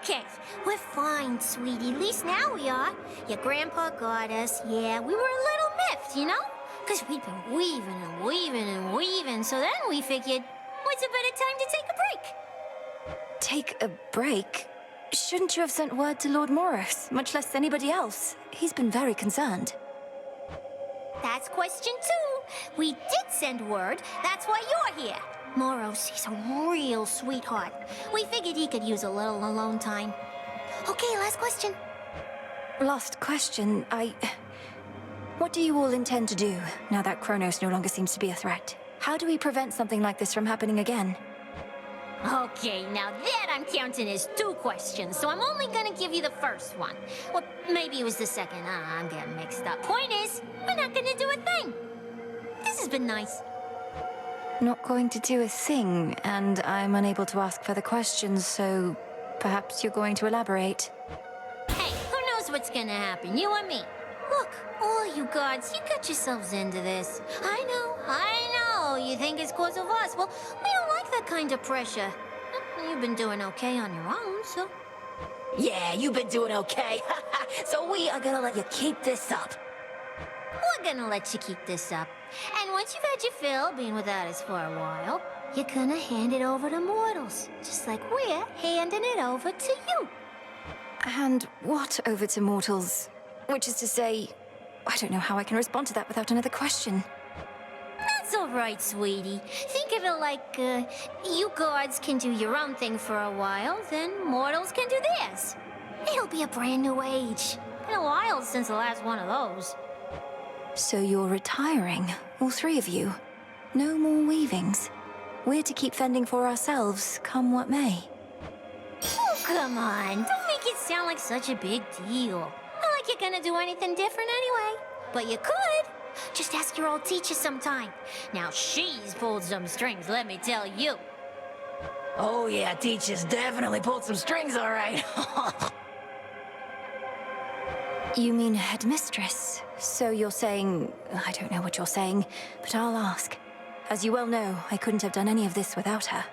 Okay, we're fine, sweetie. At least now we are. Your grandpa got us. Yeah, we were a little miffed, you know? Because we'd been weaving. So then we figured, what's a better time to take a break? Take a break? Shouldn't you have sent word to Lord Moros, much less anybody else? He's been very concerned. That's question 2. We did send word. That's why you're here. Moros, he's a real sweetheart. We figured he could use a little alone time. Okay, last question. Last question, What do you all intend to do, now that Chronos no longer seems to be a threat? How do we prevent something like this from happening again? Okay, now that I'm counting as 2 questions, so I'm only gonna give you the first one. Well, maybe it was the second. I'm getting mixed up. Point is, we're not gonna do a thing. This has been nice. Not going to do a thing, and I'm unable to ask further questions, so perhaps you're going to elaborate. Hey, who knows what's gonna happen, you or me? Look, all you gods, you got yourselves into this. I know. You think it's cause of us. Well, we don't like that kind of pressure. You've been doing okay on your own, so... Yeah, you've been doing okay. So we are gonna let you keep this up. We're gonna let you keep this up. And once you've had your fill, being without us for a while, you're gonna hand it over to mortals. Just like we're handing it over to you. And what over to mortals? Which is to say, I don't know how I can respond to that without another question. That's all right, sweetie. Think of it like, you gods can do your own thing for a while, then mortals can do theirs. It'll be a brand new age. Been a while since the last one of those. So you're retiring, all 3 of you. No more weavings. We're to keep fending for ourselves, come what may. Oh, come on. Don't make it sound like such a big deal. Not like you're gonna do anything different anyway. But you could. Just ask your old teacher sometime. Now, she's pulled some strings, let me tell you. Oh yeah, teacher's definitely pulled some strings, all right. You mean headmistress? So you're saying... I don't know what you're saying, but I'll ask. As you well know, I couldn't have done any of this without her.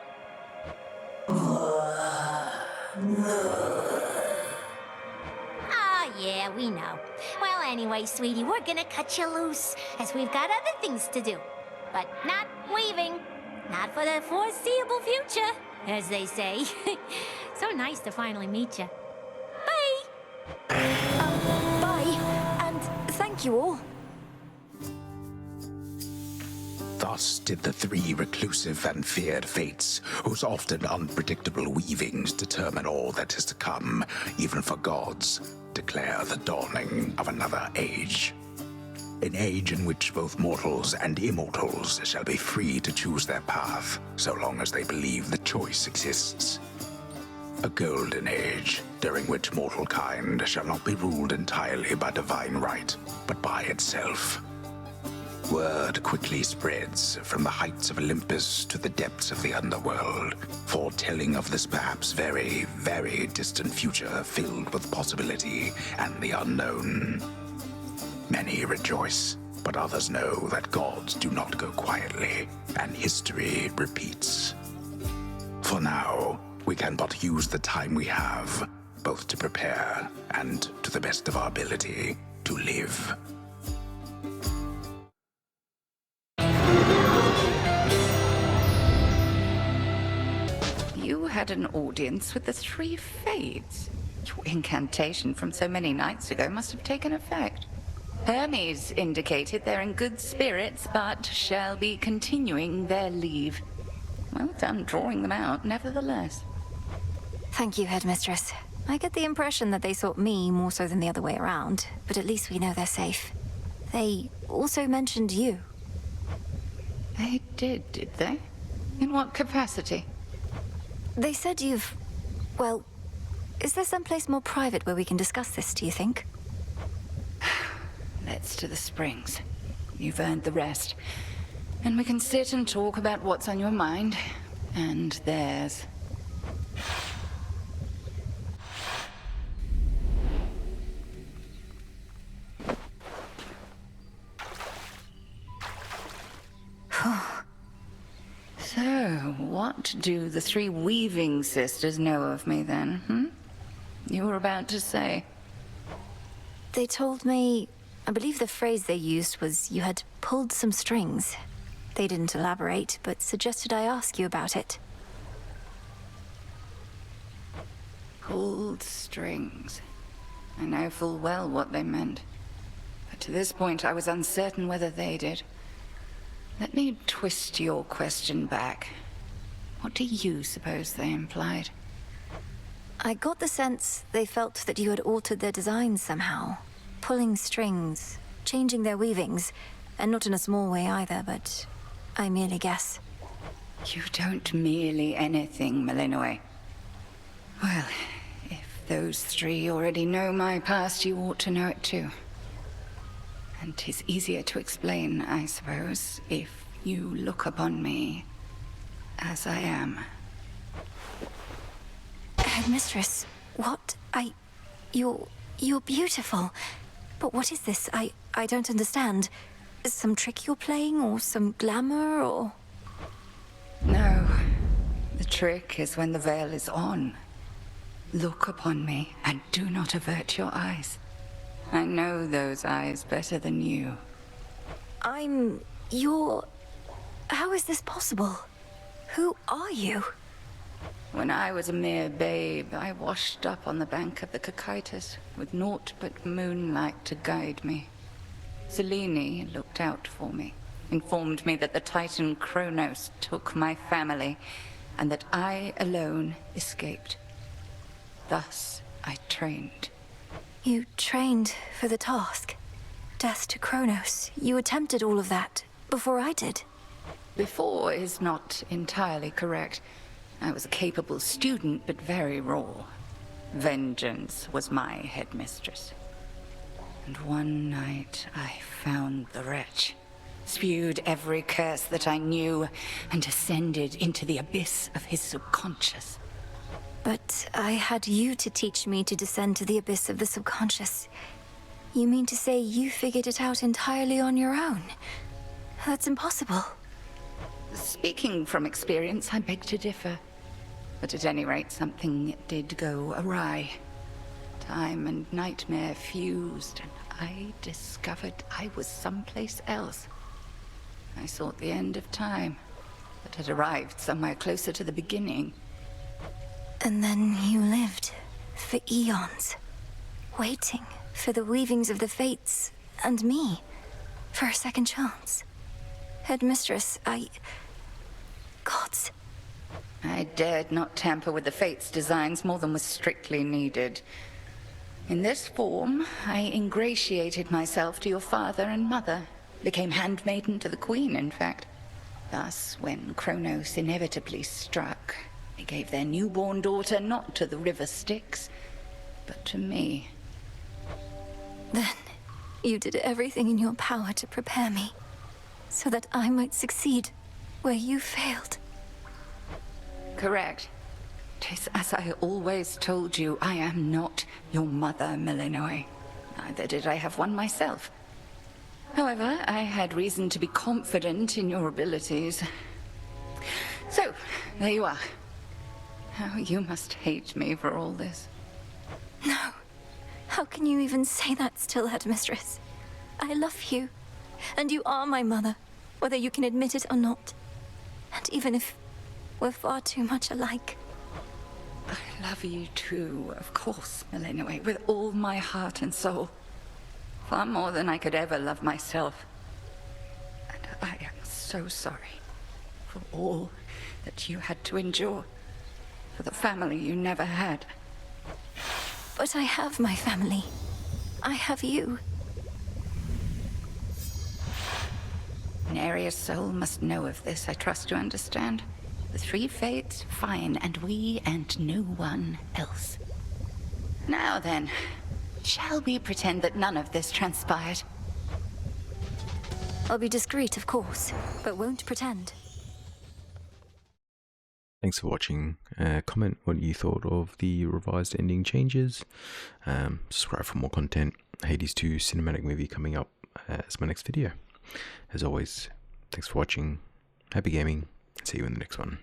Yeah, we know. Well, anyway, sweetie, we're gonna cut you loose, as we've got other things to do. But not weaving. Not for the foreseeable future, as they say. So nice to finally meet you. Bye! Bye, and thank you all. Thus did the 3 reclusive and feared fates, whose often unpredictable weavings determine all that is to come, even for gods, declare the dawning of another age. An age in which both mortals and immortals shall be free to choose their path, so long as they believe the choice exists. A golden age, during which mortal kind shall not be ruled entirely by divine right, but by itself. Word quickly spreads from the heights of Olympus to the depths of the underworld, foretelling of this perhaps very, very distant future filled with possibility and the unknown. Many rejoice, but others know that gods do not go quietly, and history repeats. For now, we can but use the time we have, both to prepare and, to the best of our ability, to live. You had an audience with the three Fades. Your incantation from so many nights ago must have taken effect. Hermes indicated they're in good spirits, but shall be continuing their leave. Well done drawing them out, nevertheless. Thank you, Headmistress. I get the impression that they sought me more so than the other way around, but at least we know they're safe. They also mentioned you. They did they? In what capacity? They said you've... Well, is there someplace more private where we can discuss this, do you think? Let's to the springs. You've earned the rest. And we can sit and talk about what's on your mind, and theirs. So, what do the three weaving sisters know of me then, You were about to say. They told me... I believe the phrase they used was you had pulled some strings. They didn't elaborate, but suggested I ask you about it. Pulled strings. I know full well what they meant. But to this point, I was uncertain whether they did. Let me twist your question back. What do you suppose they implied? I got the sense they felt that you had altered their designs somehow. Pulling strings, changing their weavings, and not in a small way either, but I merely guess. You don't merely anything, Malinois. Well, if those three already know my past, you ought to know it too. And 'tis easier to explain, I suppose, if you look upon me as I am. Headmistress, what? You're beautiful. But what is this? I don't understand. Some trick you're playing, or some glamour, or... No. The trick is when the veil is on. Look upon me, and do not avert your eyes. I know those eyes better than you. You're... How is this possible? Who are you? When I was a mere babe, I washed up on the bank of the Cocytus, with naught but moonlight to guide me. Selene looked out for me, informed me that the Titan Chronos took my family, and that I alone escaped. Thus, I trained. You trained for the task. Death to Chronos. You attempted all of that before I did. Before is not entirely correct. I was a capable student, but very raw. Vengeance was my headmistress. And one night I found the wretch, spewed every curse that I knew, and descended into the abyss of his subconscious. But I had you to teach me to descend to the abyss of the subconscious. You mean to say you figured it out entirely on your own? That's impossible. Speaking from experience, I beg to differ. But at any rate, something did go awry. Time and nightmare fused, and I discovered I was someplace else. I sought the end of time, but had arrived somewhere closer to the beginning. And then you lived for eons, waiting for the weavings of the fates and me for a second chance. Headmistress, Gods. I dared not tamper with the fates' designs more than was strictly needed. In this form, I ingratiated myself to your father and mother, became handmaiden to the queen, in fact. Thus, when Chronos inevitably struck, they gave their newborn daughter not to the river Styx, but to me. Then, you did everything in your power to prepare me. so that I might succeed where you failed. Correct. 'Tis as I always told you, I am not your mother, Millenoi. Neither did I have one myself. However, I had reason to be confident in your abilities. So, there you are. How you must hate me for all this. No. How can you even say that, still headmistress? I love you, and you are my mother, whether you can admit it or not. And even if we're far too much alike. I love you too, of course, Millenoi, with all my heart and soul. Far more than I could ever love myself. And I am so sorry for all that you had to endure, for the family you never had. But I have my family. I have you. Neria's soul must know of this, I trust you understand. The three fates, fine, and we and no one else. Now then, shall we pretend that none of this transpired? I'll be discreet, of course, but won't pretend. Thanks for watching. Comment what you thought of the revised ending changes. Subscribe for more content. Hades 2 cinematic movie coming up as my next video. As always, thanks for watching. Happy gaming. See you in the next one.